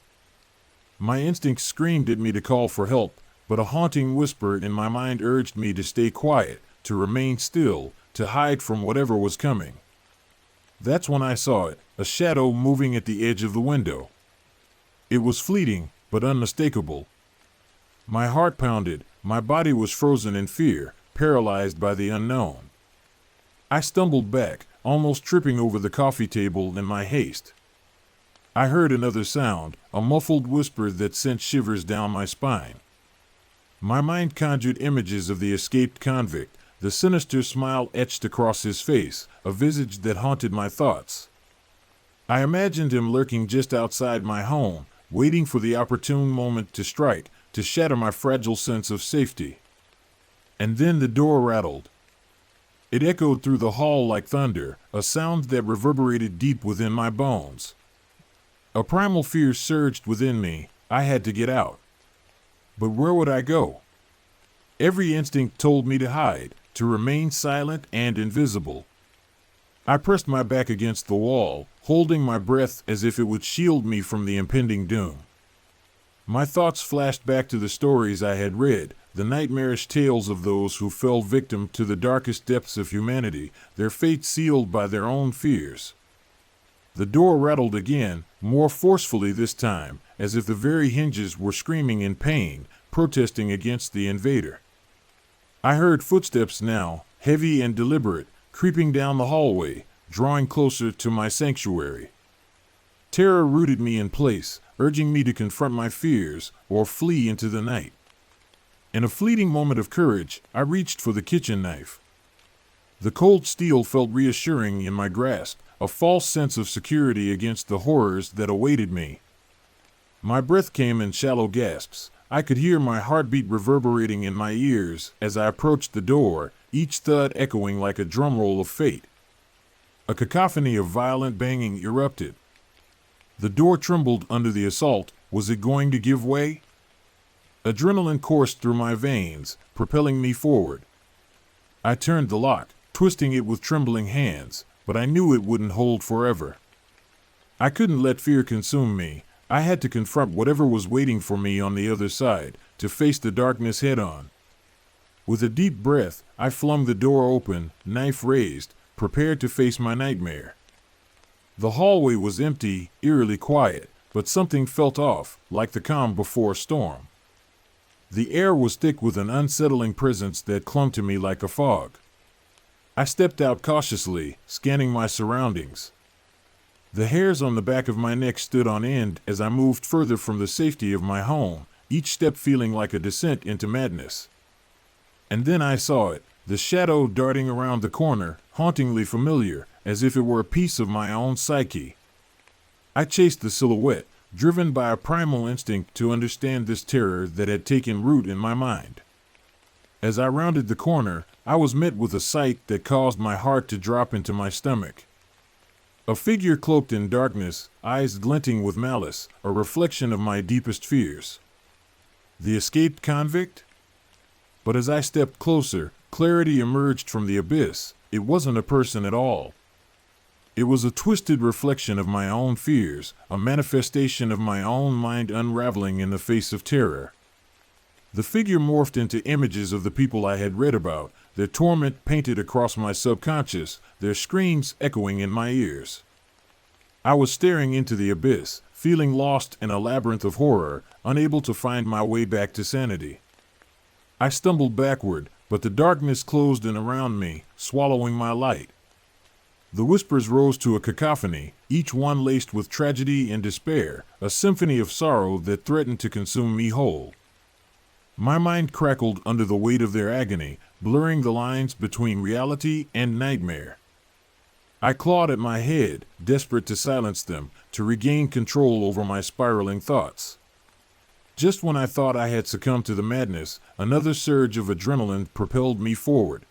My instincts screamed at me to call for help, but a haunting whisper in my mind urged me to stay quiet, to remain still, to hide from whatever was coming. That's when I saw it, a shadow moving at the edge of the window. It was fleeting, but unmistakable. My heart pounded, my body was frozen in fear, paralyzed by the unknown. I stumbled back, almost tripping over the coffee table in my haste. I heard another sound, a muffled whisper that sent shivers down my spine. My mind conjured images of the escaped convict, the sinister smile etched across his face, a visage that haunted my thoughts. I imagined him lurking just outside my home, waiting for the opportune moment to strike, to shatter my fragile sense of safety. And then the door rattled. It echoed through the hall like thunder, a sound that reverberated deep within my bones. A primal fear surged within me. I had to get out. But where would I go? Every instinct told me to hide, to remain silent and invisible. I pressed my back against the wall, holding my breath as if it would shield me from the impending doom. My thoughts flashed back to the stories I had read, the nightmarish tales of those who fell victim to the darkest depths of humanity, their fate sealed by their own fears. The door rattled again, more forcefully this time, as if the very hinges were screaming in pain, protesting against the invader. I heard footsteps now, heavy and deliberate, creeping down the hallway, drawing closer to my sanctuary. Terror rooted me in place, urging me to confront my fears or flee into the night. In a fleeting moment of courage, I reached for the kitchen knife. The cold steel felt reassuring in my grasp, a false sense of security against the horrors that awaited me. My breath came in shallow gasps. I could hear my heartbeat reverberating in my ears as I approached the door, each thud echoing like a drumroll of fate. A cacophony of violent banging erupted. The door trembled under the assault. Was it going to give way? Adrenaline coursed through my veins, propelling me forward. I turned the lock, twisting it with trembling hands, but I knew it wouldn't hold forever. I couldn't let fear consume me. I had to confront whatever was waiting for me on the other side, to face the darkness head-on. With a deep breath, I flung the door open, knife raised, prepared to face my nightmare. The hallway was empty, eerily quiet, but something felt off, like the calm before a storm. The air was thick with an unsettling presence that clung to me like a fog. I stepped out cautiously, scanning my surroundings. The hairs on the back of my neck stood on end as I moved further from the safety of my home, each step feeling like a descent into madness. And then I saw it, the shadow darting around the corner, hauntingly familiar, as if it were a piece of my own psyche. I chased the silhouette, driven by a primal instinct to understand this terror that had taken root in my mind. As I rounded the corner, I was met with a sight that caused my heart to drop into my stomach. A figure cloaked in darkness, eyes glinting with malice, a reflection of my deepest fears. The escaped convict? But as I stepped closer, clarity emerged from the abyss. It wasn't a person at all. It was a twisted reflection of my own fears, a manifestation of my own mind unraveling in the face of terror. The figure morphed into images of the people I had read about, their torment painted across my subconscious, their screams echoing in my ears. I was staring into the abyss, feeling lost in a labyrinth of horror, unable to find my way back to sanity. I stumbled backward, but the darkness closed in around me, swallowing my light. The whispers rose to a cacophony, each one laced with tragedy and despair, a symphony of sorrow that threatened to consume me whole. My mind crackled under the weight of their agony, blurring the lines between reality and nightmare. I clawed at my head, desperate to silence them, to regain control over my spiraling thoughts. Just when I thought I had succumbed to the madness, another surge of adrenaline propelled me forward.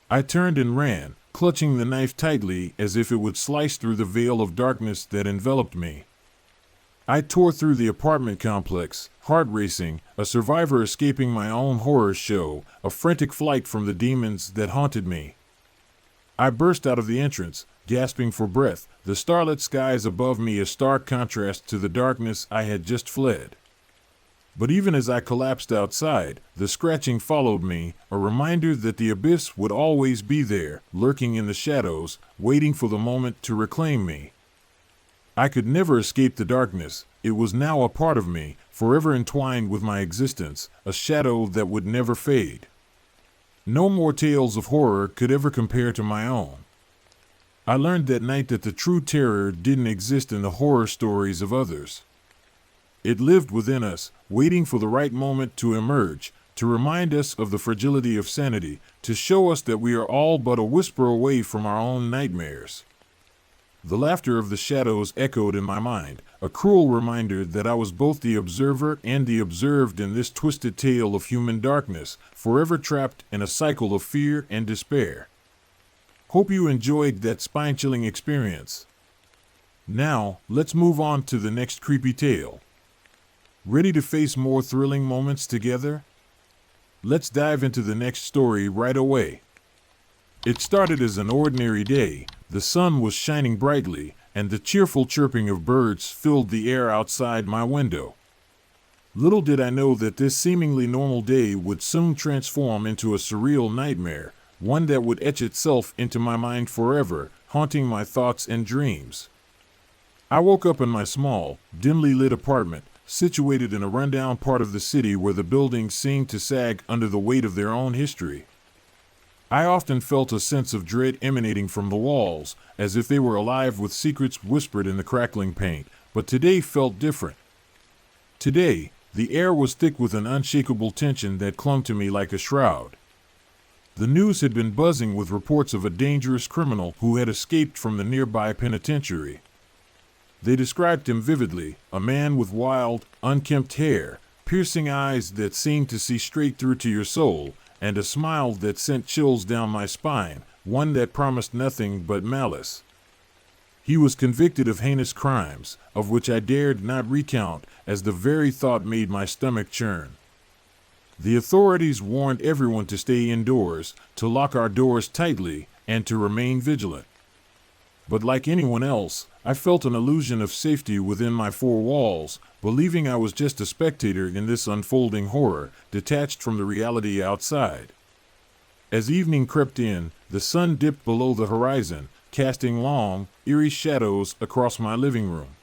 I turned and ran, clutching the knife tightly as if it would slice through the veil of darkness that enveloped me. I tore through the apartment complex, heart racing, a survivor escaping my own horror show, a frantic flight from the demons that haunted me. I burst out of the entrance, gasping for breath, the starlit skies above me a stark contrast to the darkness I had just fled. But even as I collapsed outside, the scratching followed me, a reminder that the abyss would always be there, lurking in the shadows, waiting for the moment to reclaim me. I could never escape the darkness. It was now a part of me, forever entwined with my existence, a shadow that would never fade. No more tales of horror could ever compare to my own. I learned that night that the true terror didn't exist in the horror stories of others. It lived within us, waiting for the right moment to emerge, to remind us of the fragility of sanity, to show us that we are all but a whisper away from our own nightmares. The laughter of the shadows echoed in my mind, a cruel reminder that I was both the observer and the observed in this twisted tale of human darkness, forever trapped in a cycle of fear and despair. Hope you enjoyed that spine-chilling experience. Now, let's move on to the next creepy tale. Ready to face more thrilling moments together? Let's dive into the next story right away. It started as an ordinary day. The sun was shining brightly, and the cheerful chirping of birds filled the air outside my window. Little did I know that this seemingly normal day would soon transform into a surreal nightmare, one that would etch itself into my mind forever, haunting my thoughts and dreams. I woke up in my small, dimly lit apartment, situated in a rundown part of the city where the buildings seemed to sag under the weight of their own history. I often felt a sense of dread emanating from the walls, as if they were alive with secrets whispered in the crackling paint, but today felt different. Today, the air was thick with an unshakable tension that clung to me like a shroud. The news had been buzzing with reports of a dangerous criminal who had escaped from the nearby penitentiary. They described him vividly, a man with wild, unkempt hair, piercing eyes that seemed to see straight through to your soul, and a smile that sent chills down my spine, one that promised nothing but malice. He was convicted of heinous crimes, of which I dared not recount, as the very thought made my stomach churn. The authorities warned everyone to stay indoors, to lock our doors tightly, and to remain vigilant. But like anyone else, I felt an illusion of safety within my four walls, believing I was just a spectator in this unfolding horror, detached from the reality outside. As evening crept in, the sun dipped below the horizon, casting long, eerie shadows across my living room.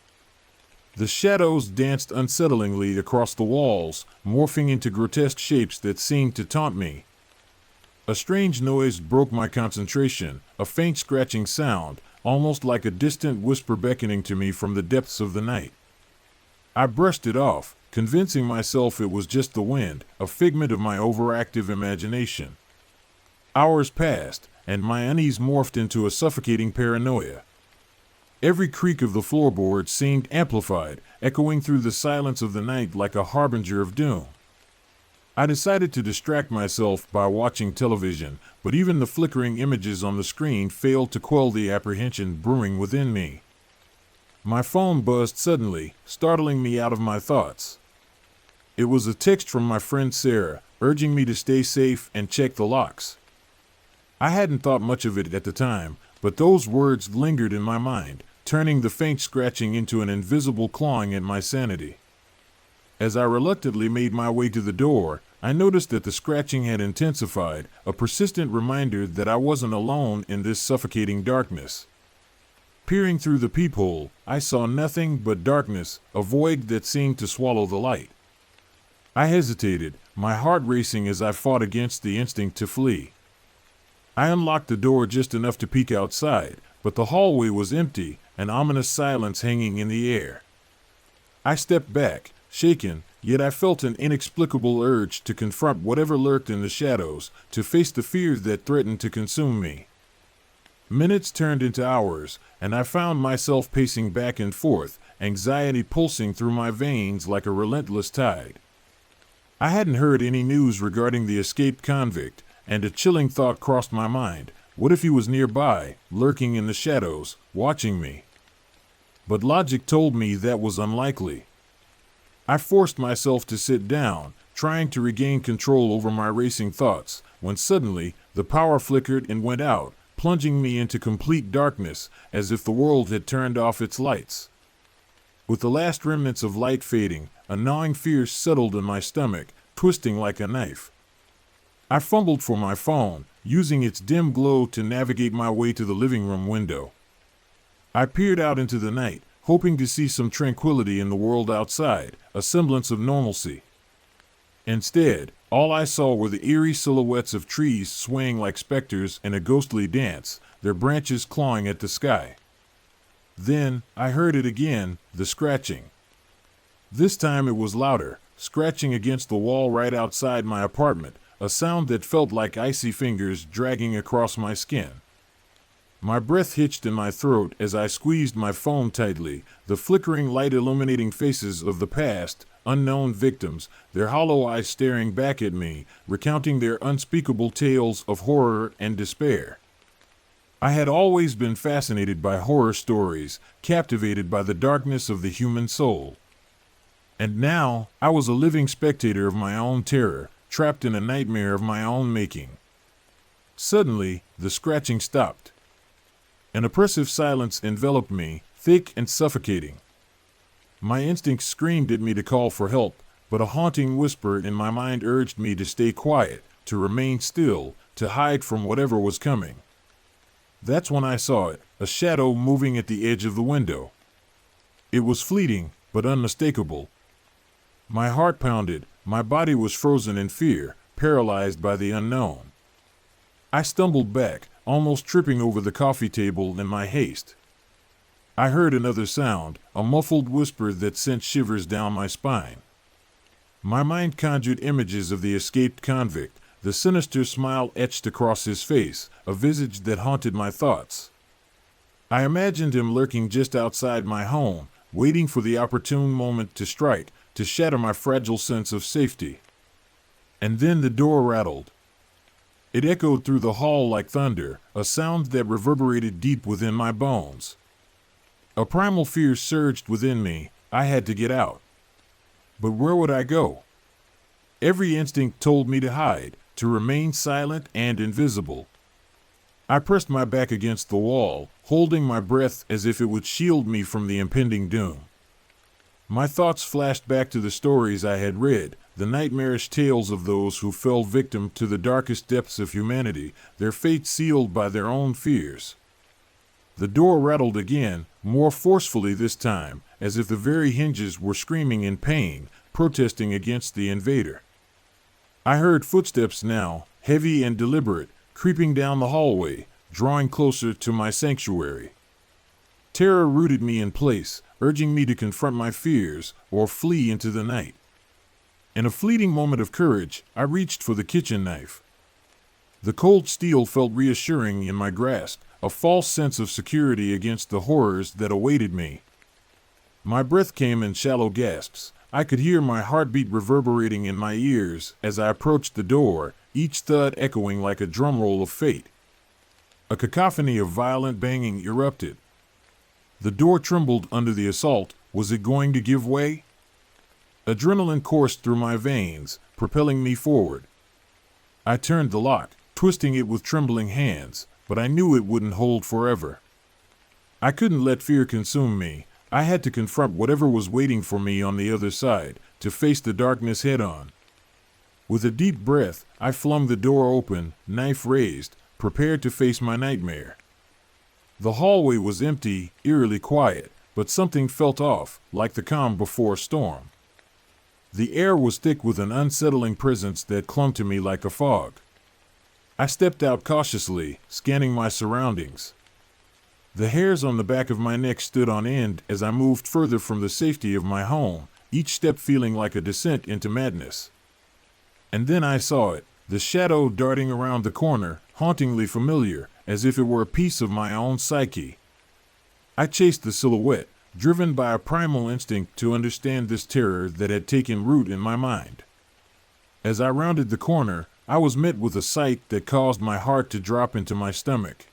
The shadows danced unsettlingly across the walls, morphing into grotesque shapes that seemed to taunt me. A strange noise broke my concentration, a faint scratching sound, almost like a distant whisper beckoning to me from the depths of the night. I brushed it off, convincing myself it was just the wind, a figment of my overactive imagination. Hours passed, and my unease morphed into a suffocating paranoia. Every creak of the floorboards seemed amplified, echoing through the silence of the night like a harbinger of doom. I decided to distract myself by watching television, but even the flickering images on the screen failed to quell the apprehension brewing within me. My phone buzzed suddenly, startling me out of my thoughts. It was a text from my friend Sarah, urging me to stay safe and check the locks. I hadn't thought much of it at the time, but those words lingered in my mind, turning the faint scratching into an invisible clawing at my sanity. As I reluctantly made my way to the door, I noticed that the scratching had intensified, a persistent reminder that I wasn't alone in this suffocating darkness. Peering through the peephole, I saw nothing but darkness, a void that seemed to swallow the light. I hesitated, my heart racing as I fought against the instinct to flee. I unlocked the door just enough to peek outside, but the hallway was empty, an ominous silence hanging in the air. I stepped back, shaken, yet I felt an inexplicable urge to confront whatever lurked in the shadows, to face the fears that threatened to consume me. Minutes turned into hours, and I found myself pacing back and forth, anxiety pulsing through my veins like a relentless tide. I hadn't heard any news regarding the escaped convict, and a chilling thought crossed my mind. What if he was nearby, lurking in the shadows, watching me? But logic told me that was unlikely. I forced myself to sit down, trying to regain control over my racing thoughts, when suddenly the power flickered and went out, plunging me into complete darkness, as if the world had turned off its lights. With the last remnants of light fading, a gnawing fear settled in my stomach, twisting like a knife. I fumbled for my phone, using its dim glow to navigate my way to the living room window. I peered out into the night, hoping to see some tranquility in the world outside, a semblance of normalcy. Instead, all I saw were the eerie silhouettes of trees swaying like specters in a ghostly dance, their branches clawing at the sky. Then, I heard it again, the scratching. This time it was louder, scratching against the wall right outside my apartment, a sound that felt like icy fingers dragging across my skin. My breath hitched in my throat as I squeezed my phone tightly, the flickering light illuminating faces of the past, unknown victims, their hollow eyes staring back at me, recounting their unspeakable tales of horror and despair. I had always been fascinated by horror stories, captivated by the darkness of the human soul. And now, I was a living spectator of my own terror, trapped in a nightmare of my own making. Suddenly, the scratching stopped. An oppressive silence enveloped me, thick and suffocating. My instincts screamed at me to call for help, but a haunting whisper in my mind urged me to stay quiet, to remain still, to hide from whatever was coming. That's when I saw it, a shadow moving at the edge of the window. It was fleeting, but unmistakable. My heart pounded, my body was frozen in fear, paralyzed by the unknown. I stumbled back, almost tripping over the coffee table in my haste. I heard another sound, a muffled whisper that sent shivers down my spine. My mind conjured images of the escaped convict, the sinister smile etched across his face, a visage that haunted my thoughts. I imagined him lurking just outside my home, waiting for the opportune moment to strike, to shatter my fragile sense of safety. And then the door rattled. It echoed through the hall like thunder, a sound that reverberated deep within my bones. A primal fear surged within me. I had to get out. But where would I go? Every instinct told me to hide, to remain silent and invisible. I pressed my back against the wall, holding my breath as if it would shield me from the impending doom. My thoughts flashed back to the stories I had read, the nightmarish tales of those who fell victim to the darkest depths of humanity, their fate sealed by their own fears. The door rattled again, more forcefully this time, as if the very hinges were screaming in pain, protesting against the invader. I heard footsteps now, heavy and deliberate, creeping down the hallway, drawing closer to my sanctuary. Terror rooted me in place, urging me to confront my fears or flee into the night. In a fleeting moment of courage, I reached for the kitchen knife. The cold steel felt reassuring in my grasp, a false sense of security against the horrors that awaited me. My breath came in shallow gasps. I could hear my heartbeat reverberating in my ears as I approached the door, each thud echoing like a drumroll of fate. A cacophony of violent banging erupted. The door trembled under the assault. Was it going to give way? Adrenaline coursed through my veins, propelling me forward. I turned the lock, twisting it with trembling hands, but I knew it wouldn't hold forever. I couldn't let fear consume me. I had to confront whatever was waiting for me on the other side, to face the darkness head-on. With a deep breath, I flung the door open, knife raised, prepared to face my nightmare. The hallway was empty, eerily quiet, but something felt off, like the calm before a storm. The air was thick with an unsettling presence that clung to me like a fog. I stepped out cautiously, scanning my surroundings. The hairs on the back of my neck stood on end as I moved further from the safety of my home, each step feeling like a descent into madness. And then I saw it, the shadow darting around the corner, hauntingly familiar, as if it were a piece of my own psyche. I chased the silhouette, driven by a primal instinct to understand this terror that had taken root in my mind. As I rounded the corner, I was met with a sight that caused my heart to drop into my stomach.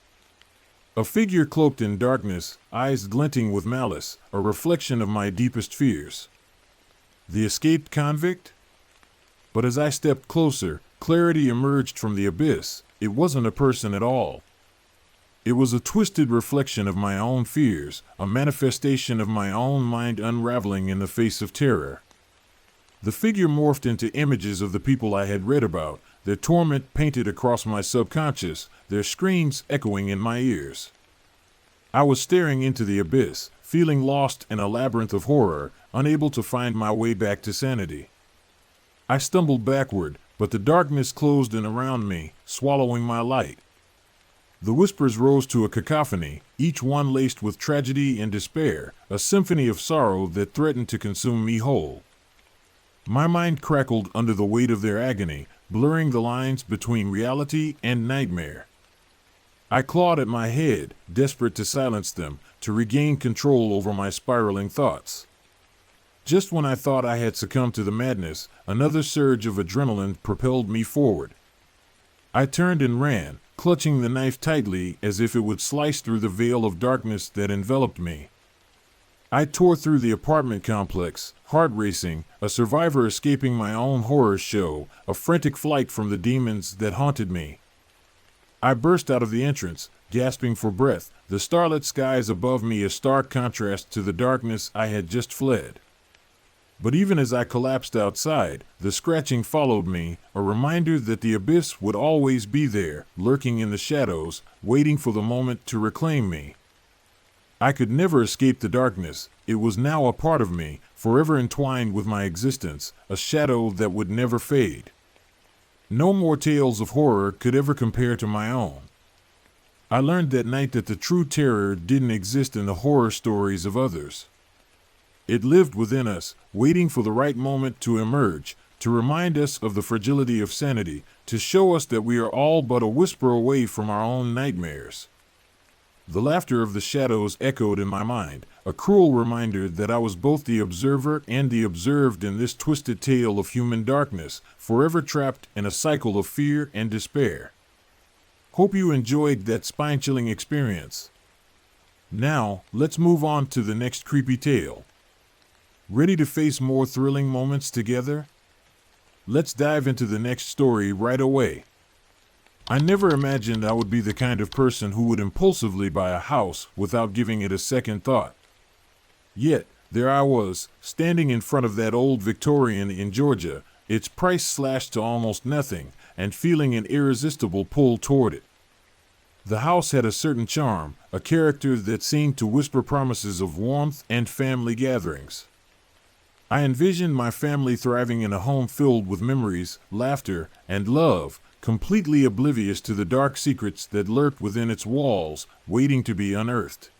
A figure cloaked in darkness, eyes glinting with malice, a reflection of my deepest fears. The escaped convict? But as I stepped closer, clarity emerged from the abyss. It wasn't a person at all. It was a twisted reflection of my own fears, a manifestation of my own mind unraveling in the face of terror. The figure morphed into images of the people I had read about, their torment painted across my subconscious, their screams echoing in my ears. I was staring into the abyss, feeling lost in a labyrinth of horror, unable to find my way back to sanity. I stumbled backward, but the darkness closed in around me, swallowing my light. The whispers rose to a cacophony, each one laced with tragedy and despair, a symphony of sorrow that threatened to consume me whole. My mind crackled under the weight of their agony, blurring the lines between reality and nightmare. I clawed at my head, desperate to silence them, to regain control over my spiraling thoughts. Just when I thought I had succumbed to the madness, another surge of adrenaline propelled me forward. I turned and ran, clutching the knife tightly as if it would slice through the veil of darkness that enveloped me. I tore through the apartment complex, heart racing, a survivor escaping my own horror show, a frantic flight from the demons that haunted me. I burst out of the entrance, gasping for breath, the starlit skies above me a stark contrast to the darkness I had just fled. But even as I collapsed outside, the scratching followed me, a reminder that the abyss would always be there, lurking in the shadows, waiting for the moment to reclaim me. I could never escape the darkness. It was now a part of me, forever entwined with my existence, a shadow that would never fade. No more tales of horror could ever compare to my own. I learned that night that the true terror didn't exist in the horror stories of others. It lived within us, waiting for the right moment to emerge, to remind us of the fragility of sanity, to show us that we are all but a whisper away from our own nightmares. The laughter of the shadows echoed in my mind, a cruel reminder that I was both the observer and the observed in this twisted tale of human darkness, forever trapped in a cycle of fear and despair. Hope you enjoyed that spine-chilling experience. Now, let's move on to the next creepy tale. Ready to face more thrilling moments together? Let's dive into the next story right away. I never imagined I would be the kind of person who would impulsively buy a house without giving it a second thought. Yet, there I was, standing in front of that old Victorian in Georgia, its price slashed to almost nothing, and feeling an irresistible pull toward it. The house had a certain charm, a character that seemed to whisper promises of warmth and family gatherings. I envisioned my family thriving in a home filled with memories, laughter, and love, completely oblivious to the dark secrets that lurked within its walls, waiting to be unearthed.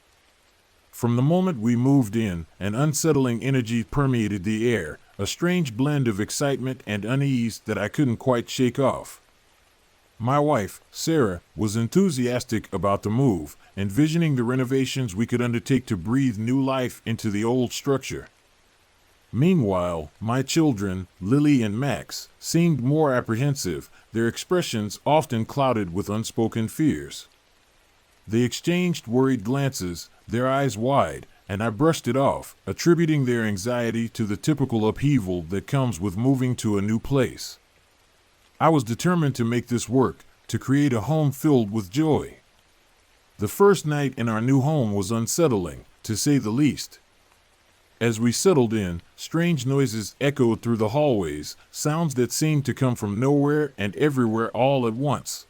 From the moment we moved in, an unsettling energy permeated the air, a strange blend of excitement and unease that I couldn't quite shake off. My wife, Sarah, was enthusiastic about the move, envisioning the renovations we could undertake to breathe new life into the old structure. Meanwhile, my children, Lily and Max, seemed more apprehensive, their expressions often clouded with unspoken fears. They exchanged worried glances, their eyes wide, and I brushed it off, attributing their anxiety to the typical upheaval that comes with moving to a new place. I was determined to make this work, to create a home filled with joy. The first night in our new home was unsettling, to say the least. As we settled in, strange noises echoed through the hallways, sounds that seemed to come from nowhere and everywhere all at once.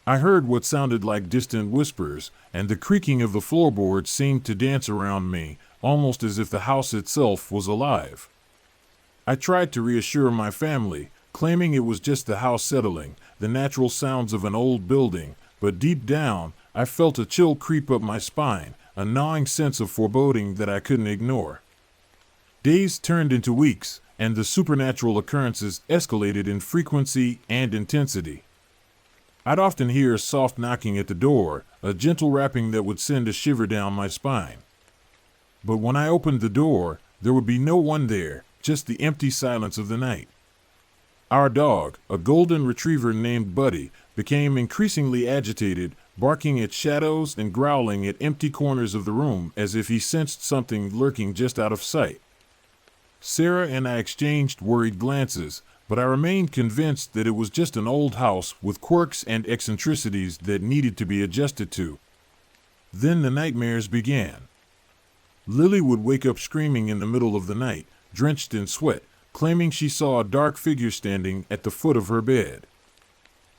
I heard what sounded like distant whispers, and the creaking of the floorboards seemed to dance around me, almost as if the house itself was alive. I tried to reassure my family, claiming it was just the house settling, the natural sounds of an old building, but deep down, I felt a chill creep up my spine, a gnawing sense of foreboding that I couldn't ignore. Days turned into weeks, and the supernatural occurrences escalated in frequency and intensity. I'd often hear a soft knocking at the door, a gentle rapping that would send a shiver down my spine. But when I opened the door, there would be no one there, just the empty silence of the night. Our dog, a golden retriever named Buddy, became increasingly agitated, barking at shadows and growling at empty corners of the room as if he sensed something lurking just out of sight. Sarah and I exchanged worried glances, but I remained convinced that it was just an old house with quirks and eccentricities that needed to be adjusted to. Then the nightmares began. Lily would wake up screaming in the middle of the night, drenched in sweat, claiming she saw a dark figure standing at the foot of her bed.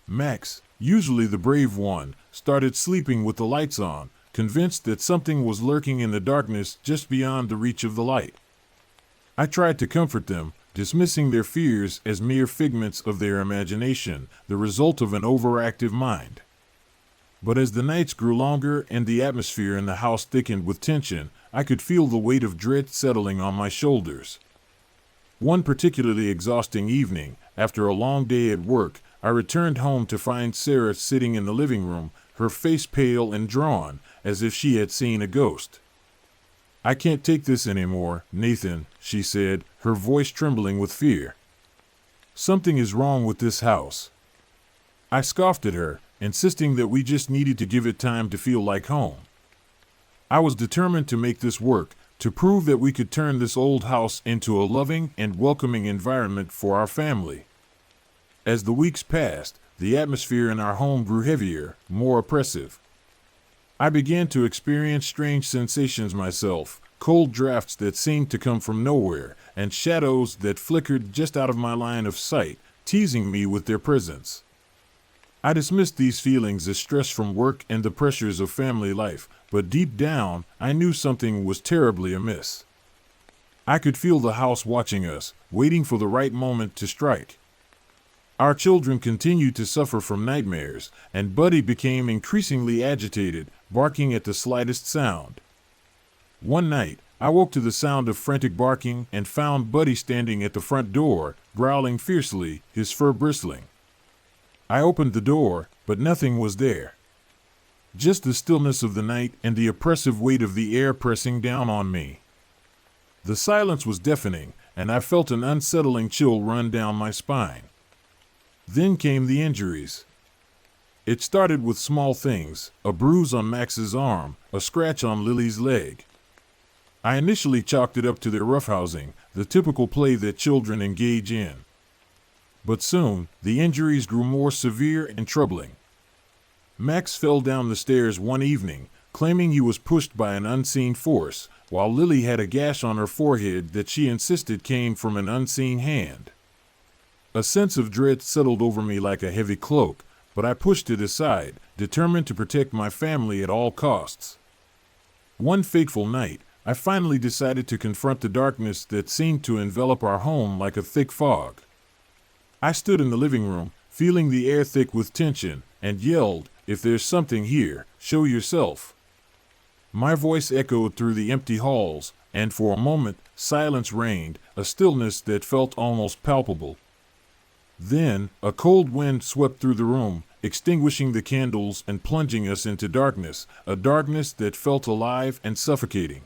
Max, usually the brave one, started sleeping with the lights on, convinced that something was lurking in the darkness just beyond the reach of the light. I tried to comfort them, dismissing their fears as mere figments of their imagination, the result of an overactive mind. But as the nights grew longer and the atmosphere in the house thickened with tension, I could feel the weight of dread settling on my shoulders. One particularly exhausting evening, after a long day at work, I returned home to find Sarah sitting in the living room, her face pale and drawn, as if she had seen a ghost. "I can't take this anymore, Nathan," she said, her voice trembling with fear. "Something is wrong with this house." I scoffed at her, insisting that we just needed to give it time to feel like home. I was determined to make this work, to prove that we could turn this old house into a loving and welcoming environment for our family. As the weeks passed, the atmosphere in our home grew heavier, more oppressive. I began to experience strange sensations myself, cold drafts that seemed to come from nowhere, and shadows that flickered just out of my line of sight, teasing me with their presence. I dismissed these feelings as stress from work and the pressures of family life, but deep down, I knew something was terribly amiss. I could feel the house watching us, waiting for the right moment to strike. Our children continued to suffer from nightmares, and Buddy became increasingly agitated, barking at the slightest sound. One night, I woke to the sound of frantic barking and found Buddy standing at the front door, growling fiercely, his fur bristling. I opened the door, but nothing was there. Just the stillness of the night and the oppressive weight of the air pressing down on me. The silence was deafening, and I felt an unsettling chill run down my spine. Then came the injuries. It started with small things, a bruise on Max's arm, a scratch on Lily's leg. I initially chalked it up to their roughhousing, the typical play that children engage in. But soon, the injuries grew more severe and troubling. Max fell down the stairs one evening, claiming he was pushed by an unseen force, while Lily had a gash on her forehead that she insisted came from an unseen hand. A sense of dread settled over me like a heavy cloak, but I pushed it aside, determined to protect my family at all costs. One fateful night, I finally decided to confront the darkness that seemed to envelop our home like a thick fog. I stood in the living room, feeling the air thick with tension, and yelled, "If there's something here, show yourself." My voice echoed through the empty halls, and for a moment, silence reigned, a stillness that felt almost palpable. Then, a cold wind swept through the room, extinguishing the candles and plunging us into darkness, a darkness that felt alive and suffocating.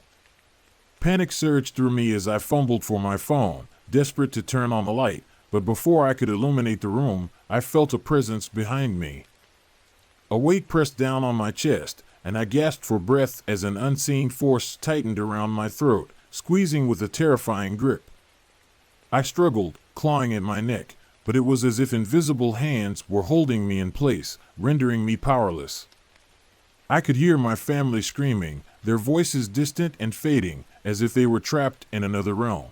Panic surged through me as I fumbled for my phone, desperate to turn on the light, but before I could illuminate the room, I felt a presence behind me. A weight pressed down on my chest, and I gasped for breath as an unseen force tightened around my throat, squeezing with a terrifying grip. I struggled, clawing at my neck, but it was as if invisible hands were holding me in place, rendering me powerless. I could hear my family screaming, their voices distant and fading, as if they were trapped in another realm.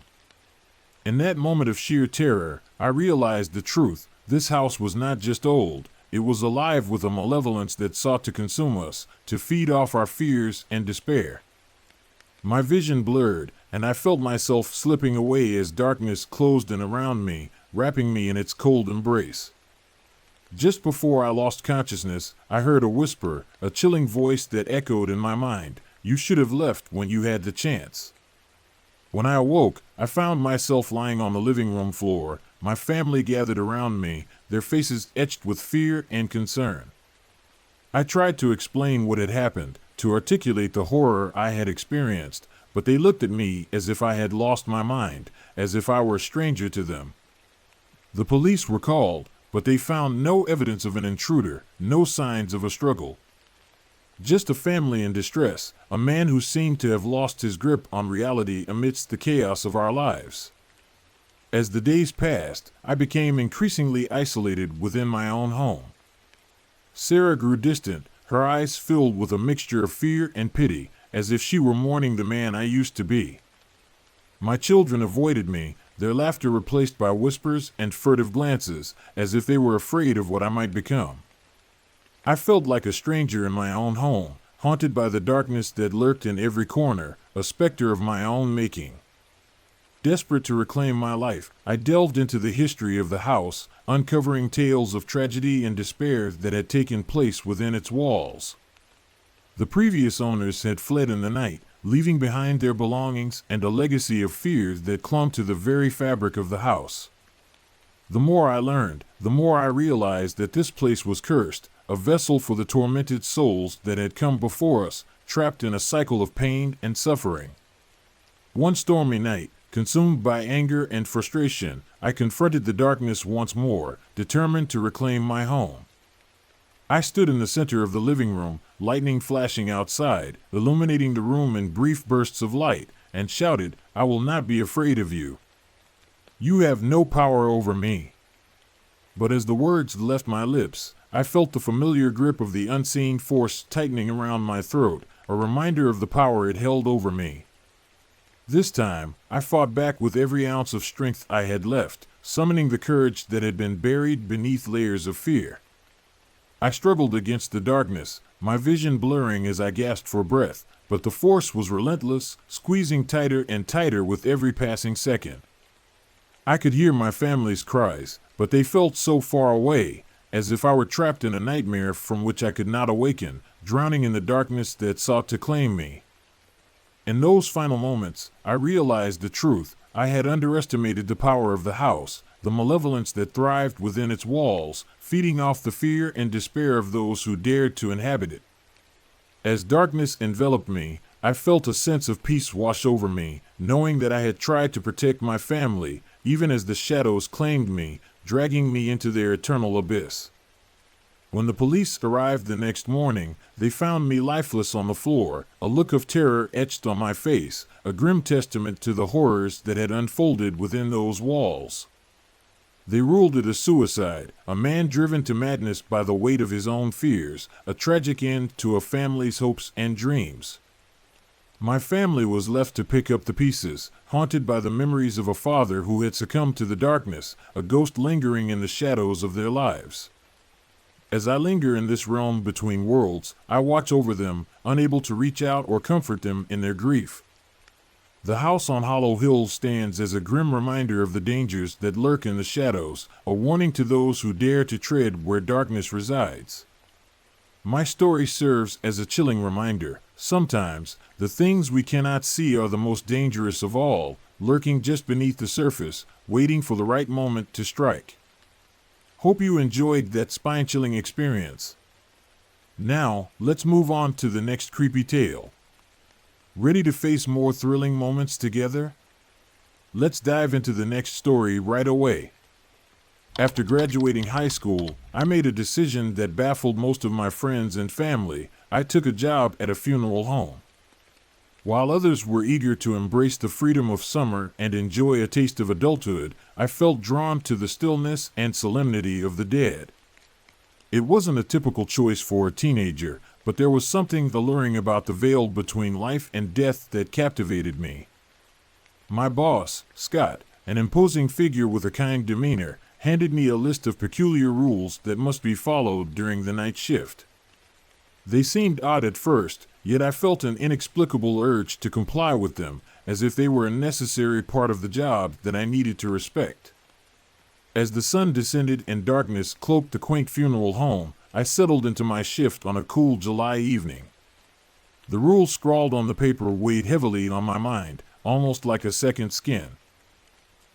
In that moment of sheer terror, I realized the truth. This house was not just old, it was alive with a malevolence that sought to consume us, to feed off our fears and despair. My vision blurred, and I felt myself slipping away as darkness closed in around me, wrapping me in its cold embrace. Just before I lost consciousness, I heard a whisper, a chilling voice that echoed in my mind, "You should have left when you had the chance." When I awoke, I found myself lying on the living room floor, my family gathered around me, their faces etched with fear and concern. I tried to explain what had happened, to articulate the horror I had experienced, but they looked at me as if I had lost my mind, as if I were a stranger to them. The police were called, but they found no evidence of an intruder, no signs of a struggle. Just a family in distress, a man who seemed to have lost his grip on reality amidst the chaos of our lives. As the days passed, I became increasingly isolated within my own home. Sarah grew distant, her eyes filled with a mixture of fear and pity, as if she were mourning the man I used to be. My children avoided me, their laughter replaced by whispers and furtive glances, as if they were afraid of what I might become. I felt like a stranger in my own home, haunted by the darkness that lurked in every corner, a specter of my own making. Desperate to reclaim my life, I delved into the history of the house, uncovering tales of tragedy and despair that had taken place within its walls. The previous owners had fled in the night, leaving behind their belongings and a legacy of fears that clung to the very fabric of the house. The more I learned, the more I realized that this place was cursed, a vessel for the tormented souls that had come before us, trapped in a cycle of pain and suffering. One stormy night, consumed by anger and frustration, I confronted the darkness once more, determined to reclaim my home. I stood in the center of the living room, lightning flashing outside, illuminating the room in brief bursts of light, and shouted, "I will not be afraid of you. You have no power over me." But as the words left my lips, I felt the familiar grip of the unseen force tightening around my throat, a reminder of the power it held over me. This time, I fought back with every ounce of strength I had left, summoning the courage that had been buried beneath layers of fear. I struggled against the darkness, my vision blurring as I gasped for breath, but the force was relentless, squeezing tighter and tighter with every passing second. I could hear my family's cries, but they felt so far away, as if I were trapped in a nightmare from which I could not awaken, drowning in the darkness that sought to claim me. In those final moments, I realized the truth. I had underestimated the power of the house, the malevolence that thrived within its walls, feeding off the fear and despair of those who dared to inhabit it. As darkness enveloped me, I felt a sense of peace wash over me, knowing that I had tried to protect my family, even as the shadows claimed me, dragging me into their eternal abyss. When the police arrived the next morning, they found me lifeless on the floor, a look of terror etched on my face, a grim testament to the horrors that had unfolded within those walls. They ruled it a suicide, a man driven to madness by the weight of his own fears, a tragic end to a family's hopes and dreams. My family was left to pick up the pieces, haunted by the memories of a father who had succumbed to the darkness, a ghost lingering in the shadows of their lives. As I linger in this realm between worlds, I watch over them, unable to reach out or comfort them in their grief. The house on Hollow Hill stands as a grim reminder of the dangers that lurk in the shadows, a warning to those who dare to tread where darkness resides. My story serves as a chilling reminder. Sometimes, the things we cannot see are the most dangerous of all, lurking just beneath the surface, waiting for the right moment to strike. Hope you enjoyed that spine-chilling experience. Now, let's move on to the next creepy tale. Ready to face more thrilling moments together? Let's dive into the next story right away. After graduating high school, I made a decision that baffled most of my friends and family. I took a job at a funeral home. While others were eager to embrace the freedom of summer and enjoy a taste of adulthood, I felt drawn to the stillness and solemnity of the dead. It wasn't a typical choice for a teenager, but there was something alluring about the veil between life and death that captivated me. My boss, Scott, an imposing figure with a kind demeanor, handed me a list of peculiar rules that must be followed during the night shift. They seemed odd at first, yet I felt an inexplicable urge to comply with them, as if they were a necessary part of the job that I needed to respect. As the sun descended and darkness cloaked the quaint funeral home, I settled into my shift on a cool July evening. The rules scrawled on the paper weighed heavily on my mind, almost like a second skin.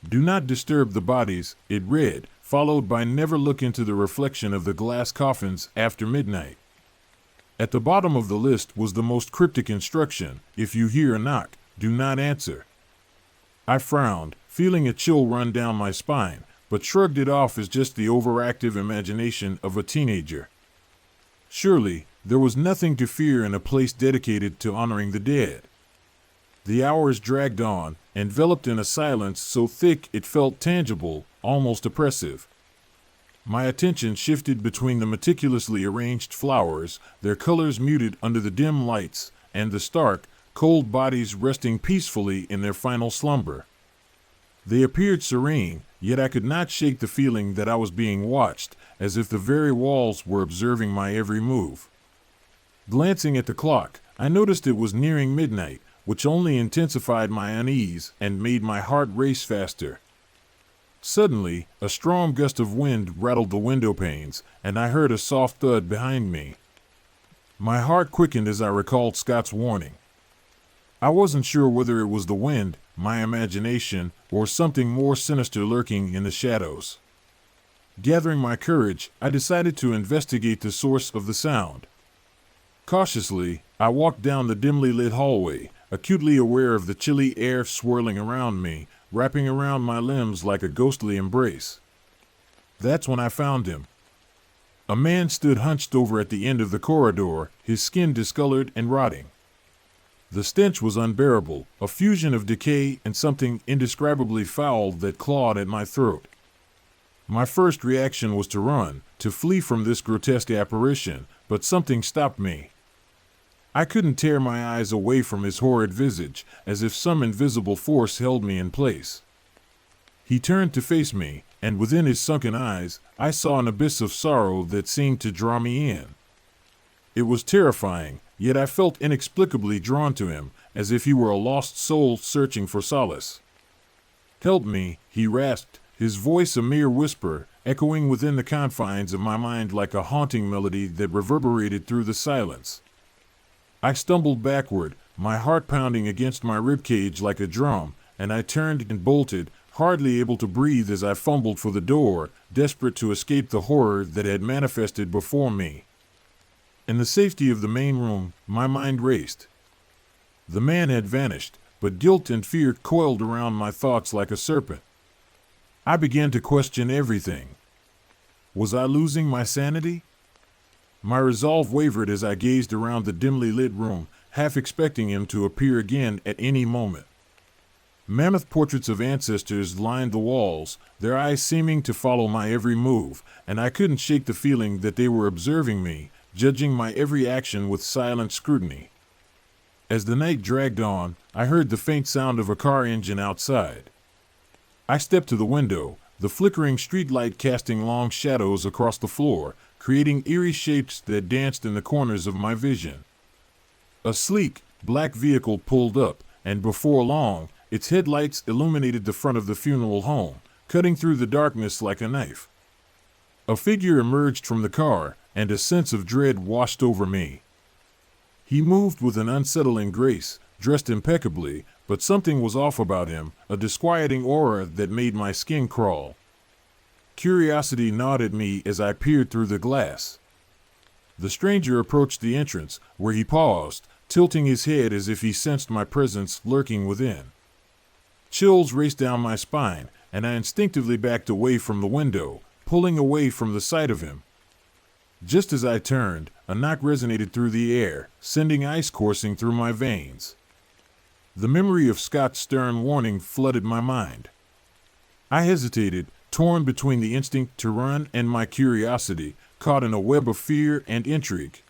"Do not disturb the bodies," it read, followed by "never look into the reflection of the glass coffins after midnight." At the bottom of the list was the most cryptic instruction: "If you hear a knock, do not answer." I frowned, feeling a chill run down my spine, but shrugged it off as just the overactive imagination of a teenager. Surely, there was nothing to fear in a place dedicated to honoring the dead. The hours dragged on, enveloped in a silence so thick it felt tangible, almost oppressive. My attention shifted between the meticulously arranged flowers, their colors muted under the dim lights, and the stark, cold bodies resting peacefully in their final slumber. They appeared serene, yet I could not shake the feeling that I was being watched, as if the very walls were observing my every move. Glancing at the clock, I noticed it was nearing midnight, which only intensified my unease and made my heart race faster. Suddenly, a strong gust of wind rattled the window panes, and I heard a soft thud behind me. My heart quickened as I recalled Scott's warning. I wasn't sure whether it was the wind, my imagination, or something more sinister lurking in the shadows. Gathering my courage, I decided to investigate the source of the sound. Cautiously, I walked down the dimly lit hallway, acutely aware of the chilly air swirling around me, wrapping around my limbs like a ghostly embrace. That's when I found him. A man stood hunched over at the end of the corridor, his skin discolored and rotting. The stench was unbearable, a fusion of decay and something indescribably foul that clawed at my throat. My first reaction was to run, to flee from this grotesque apparition, but something stopped me. I couldn't tear my eyes away from his horrid visage, as if some invisible force held me in place. He turned to face me, and within his sunken eyes, I saw an abyss of sorrow that seemed to draw me in. It was terrifying, yet I felt inexplicably drawn to him, as if he were a lost soul searching for solace. "Help me," he rasped, his voice a mere whisper, echoing within the confines of my mind like a haunting melody that reverberated through the silence. I stumbled backward, my heart pounding against my ribcage like a drum, and I turned and bolted, hardly able to breathe as I fumbled for the door, desperate to escape the horror that had manifested before me. In the safety of the main room, my mind raced. The man had vanished, but guilt and fear coiled around my thoughts like a serpent. I began to question everything. Was I losing my sanity? My resolve wavered as I gazed around the dimly lit room, half expecting him to appear again at any moment. Mammoth portraits of ancestors lined the walls, their eyes seeming to follow my every move, and I couldn't shake the feeling that they were observing me, judging my every action with silent scrutiny. As the night dragged on, I heard the faint sound of a car engine outside. I stepped to the window, the flickering streetlight casting long shadows across the floor, creating eerie shapes that danced in the corners of my vision. A sleek, black vehicle pulled up, and before long, its headlights illuminated the front of the funeral home, cutting through the darkness like a knife. A figure emerged from the car, and a sense of dread washed over me. He moved with an unsettling grace, dressed impeccably, but something was off about him, a disquieting aura that made my skin crawl. Curiosity gnawed at me as I peered through the glass. The stranger approached the entrance, where he paused, tilting his head as if he sensed my presence lurking within. Chills raced down my spine, and I instinctively backed away from the window, pulling away from the sight of him. Just as I turned, a knock resonated through the air, sending ice coursing through my veins. The memory of Scott's stern warning flooded my mind. I hesitated, torn between the instinct to run and my curiosity, caught in a web of fear and intrigue.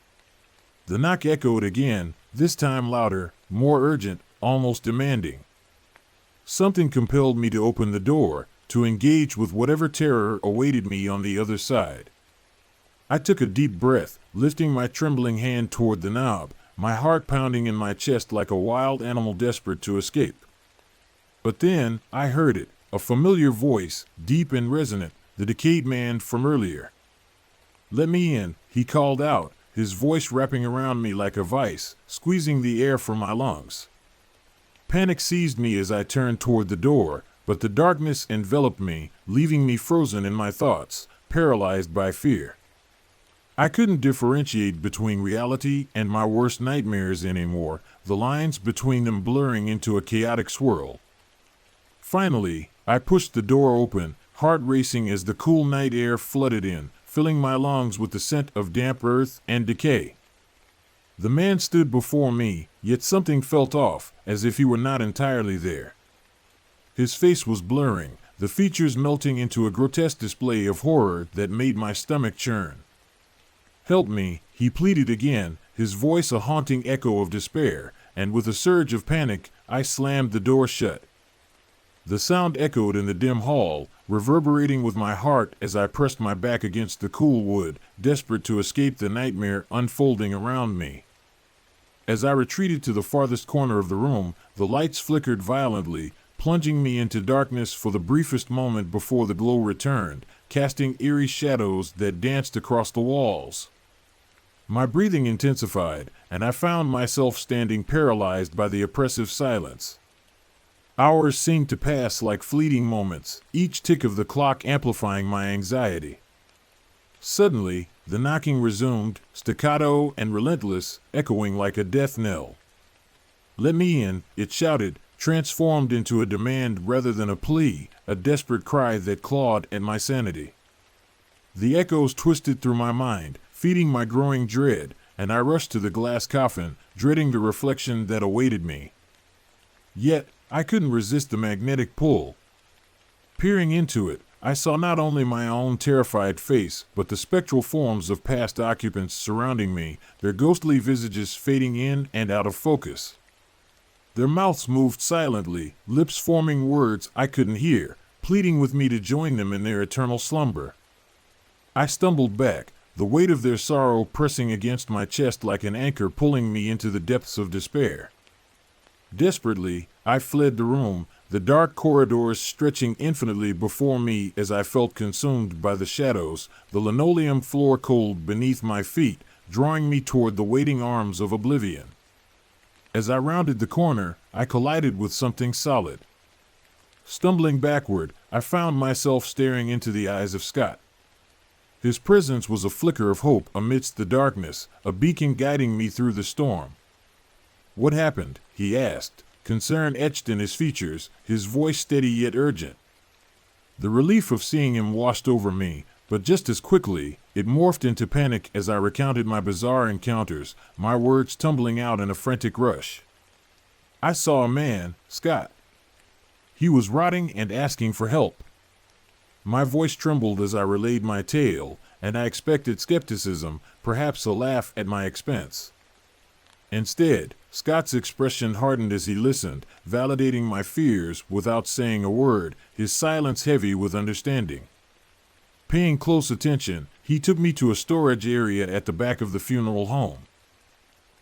The knock echoed again, this time louder, more urgent, almost demanding. Something compelled me to open the door, to engage with whatever terror awaited me on the other side. I took a deep breath, lifting my trembling hand toward the knob, my heart pounding in my chest like a wild animal desperate to escape. But then, I heard it, a familiar voice, deep and resonant, the decayed man from earlier. "Let me in," he called out, his voice wrapping around me like a vice, squeezing the air from my lungs. Panic seized me as I turned toward the door, but the darkness enveloped me, leaving me frozen in my thoughts, paralyzed by fear. I couldn't differentiate between reality and my worst nightmares anymore, the lines between them blurring into a chaotic swirl. Finally, I pushed the door open, heart racing as the cool night air flooded in, filling my lungs with the scent of damp earth and decay. The man stood before me, yet something felt off, as if he were not entirely there. His face was blurring, the features melting into a grotesque display of horror that made my stomach churn. "Help me," he pleaded again, his voice a haunting echo of despair, and with a surge of panic, I slammed the door shut. The sound echoed in the dim hall, reverberating with my heart as I pressed my back against the cool wood, desperate to escape the nightmare unfolding around me. As I retreated to the farthest corner of the room, the lights flickered violently, plunging me into darkness for the briefest moment before the glow returned, casting eerie shadows that danced across the walls. My breathing intensified, and I found myself standing paralyzed by the oppressive silence. Hours seemed to pass like fleeting moments, each tick of the clock amplifying my anxiety. Suddenly, the knocking resumed, staccato and relentless, echoing like a death knell. "Let me in," it shouted, transformed into a demand rather than a plea, a desperate cry that clawed at my sanity. The echoes twisted through my mind, feeding my growing dread, and I rushed to the glass coffin, dreading the reflection that awaited me. Yet, I couldn't resist the magnetic pull. Peering into it, I saw not only my own terrified face, but the spectral forms of past occupants surrounding me, their ghostly visages fading in and out of focus. Their mouths moved silently, lips forming words I couldn't hear, pleading with me to join them in their eternal slumber. I stumbled back, the weight of their sorrow pressing against my chest like an anchor pulling me into the depths of despair. Desperately, I fled the room, the dark corridors stretching infinitely before me as I felt consumed by the shadows, the linoleum floor cold beneath my feet, drawing me toward the waiting arms of oblivion. As I rounded the corner, I collided with something solid. Stumbling backward, I found myself staring into the eyes of Scott. His presence was a flicker of hope amidst the darkness, a beacon guiding me through the storm. "What happened?" he asked, concern etched in his features, his voice steady yet urgent. The relief of seeing him washed over me, but just as quickly, it morphed into panic as I recounted my bizarre encounters, my words tumbling out in a frantic rush. "I saw a man, Scott." He was rotting and asking for help. My voice trembled as I relayed my tale, and I expected skepticism, perhaps a laugh at my expense. Instead, Scott's expression hardened as he listened, validating my fears without saying a word, his silence heavy with understanding. Paying close attention, he took me to a storage area at the back of the funeral home.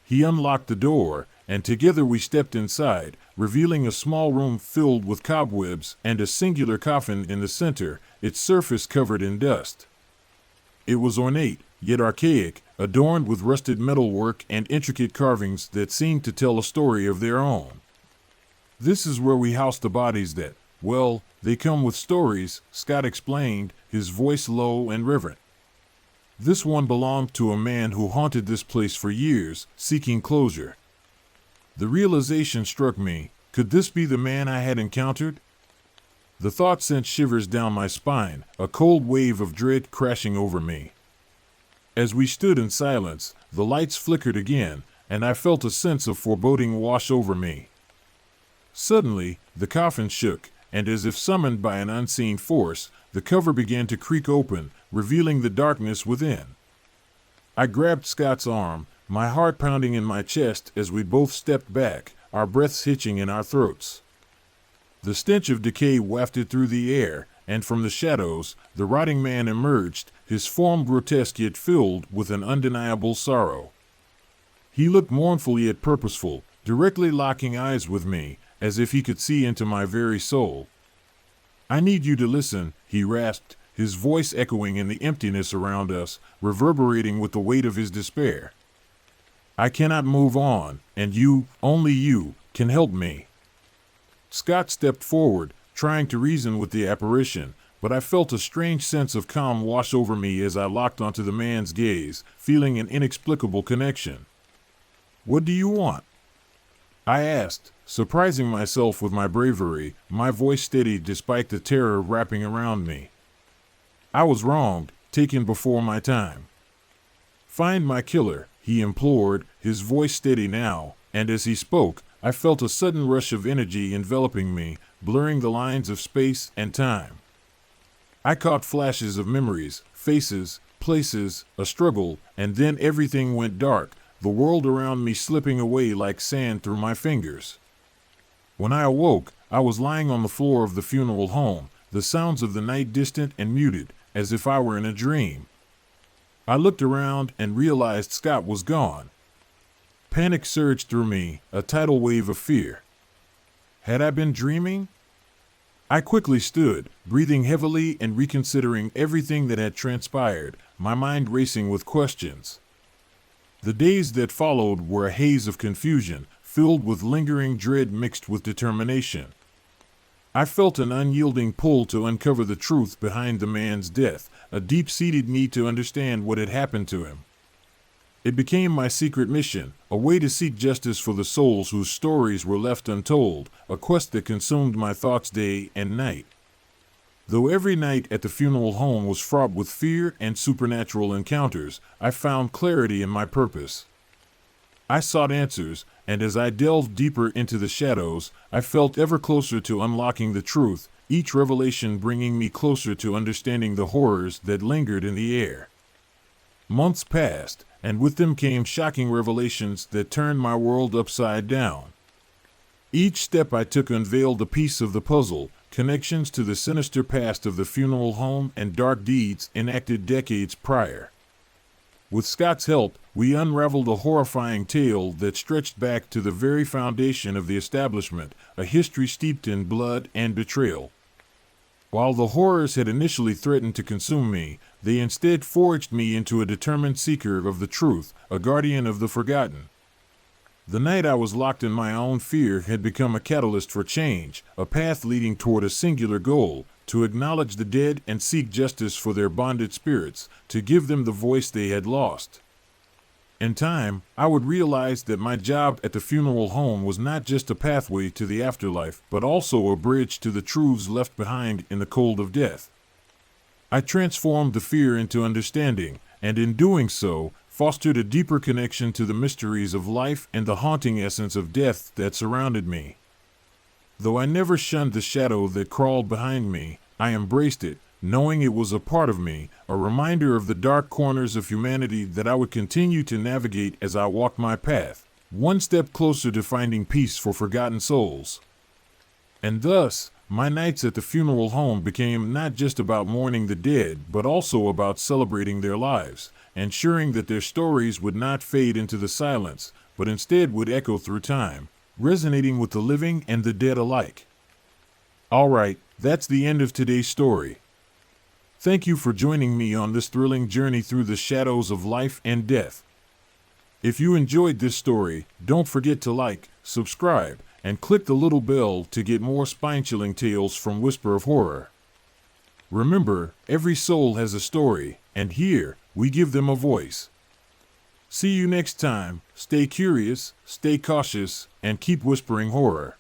He unlocked the door, and together we stepped inside, revealing a small room filled with cobwebs and a singular coffin in the center, its surface covered in dust. It was ornate, yet archaic, adorned with rusted metalwork and intricate carvings that seemed to tell a story of their own. This is where we house the bodies that, well, they come with stories, Scott explained, his voice low and reverent. This one belonged to a man who haunted this place for years, seeking closure. The realization struck me, could this be the man I had encountered? The thought sent shivers down my spine, a cold wave of dread crashing over me. As we stood in silence, the lights flickered again, and I felt a sense of foreboding wash over me. Suddenly, the coffin shook, and as if summoned by an unseen force, the cover began to creak open, revealing the darkness within. I grabbed Scott's arm, my heart pounding in my chest as we both stepped back, our breaths hitching in our throats. The stench of decay wafted through the air, and from the shadows, the rotting man emerged, his form grotesque yet filled with an undeniable sorrow. He looked mournful yet purposeful, directly locking eyes with me, as if he could see into my very soul. "I need you to listen," he rasped, his voice echoing in the emptiness around us, reverberating with the weight of his despair. "I cannot move on, and you, only you, can help me." Scott stepped forward, trying to reason with the apparition, but I felt a strange sense of calm wash over me as I locked onto the man's gaze, feeling an inexplicable connection. "What do you want?" I asked, surprising myself with my bravery, my voice steady despite the terror wrapping around me. I was wronged, taken before my time. "Find my killer," he implored, his voice steady now, and as he spoke, I felt a sudden rush of energy enveloping me, blurring the lines of space and time. I caught flashes of memories, faces, places, a struggle, and then everything went dark, the world around me slipping away like sand through my fingers. When I awoke, I was lying on the floor of the funeral home, the sounds of the night distant and muted, as if I were in a dream. I looked around and realized Scott was gone. Panic surged through me, a tidal wave of fear. Had I been dreaming? I quickly stood, breathing heavily and reconsidering everything that had transpired, my mind racing with questions. The days that followed were a haze of confusion, filled with lingering dread mixed with determination. I felt an unyielding pull to uncover the truth behind the man's death, a deep-seated need to understand what had happened to him. It became my secret mission, a way to seek justice for the souls whose stories were left untold, a quest that consumed my thoughts day and night. Though every night at the funeral home was fraught with fear and supernatural encounters, I found clarity in my purpose. I sought answers, and as I delved deeper into the shadows, I felt ever closer to unlocking the truth, each revelation bringing me closer to understanding the horrors that lingered in the air. Months passed, and with them came shocking revelations that turned my world upside down. Each step I took unveiled a piece of the puzzle, connections to the sinister past of the funeral home and dark deeds enacted decades prior. With Scott's help, we unraveled a horrifying tale that stretched back to the very foundation of the establishment, a history steeped in blood and betrayal. While the horrors had initially threatened to consume me, they instead forged me into a determined seeker of the truth, a guardian of the forgotten. The night I was locked in my own fear had become a catalyst for change, a path leading toward a singular goal, to acknowledge the dead and seek justice for their bonded spirits, to give them the voice they had lost. In time, I would realize that my job at the funeral home was not just a pathway to the afterlife, but also a bridge to the truths left behind in the cold of death. I transformed the fear into understanding, and in doing so, fostered a deeper connection to the mysteries of life and the haunting essence of death that surrounded me. Though I never shunned the shadow that crawled behind me, I embraced it, knowing it was a part of me, a reminder of the dark corners of humanity that I would continue to navigate as I walked my path, one step closer to finding peace for forgotten souls. And thus, my nights at the funeral home became not just about mourning the dead, but also about celebrating their lives, ensuring that their stories would not fade into the silence, but instead would echo through time, resonating with the living and the dead alike. All right, that's the end of today's story. Thank you for joining me on this thrilling journey through the shadows of life and death. If you enjoyed this story, don't forget to like, subscribe, and click the little bell to get more spine-chilling tales from Whisper of Horror. Remember, every soul has a story, and here, we give them a voice. See you next time. Stay curious, stay cautious, and keep whispering horror.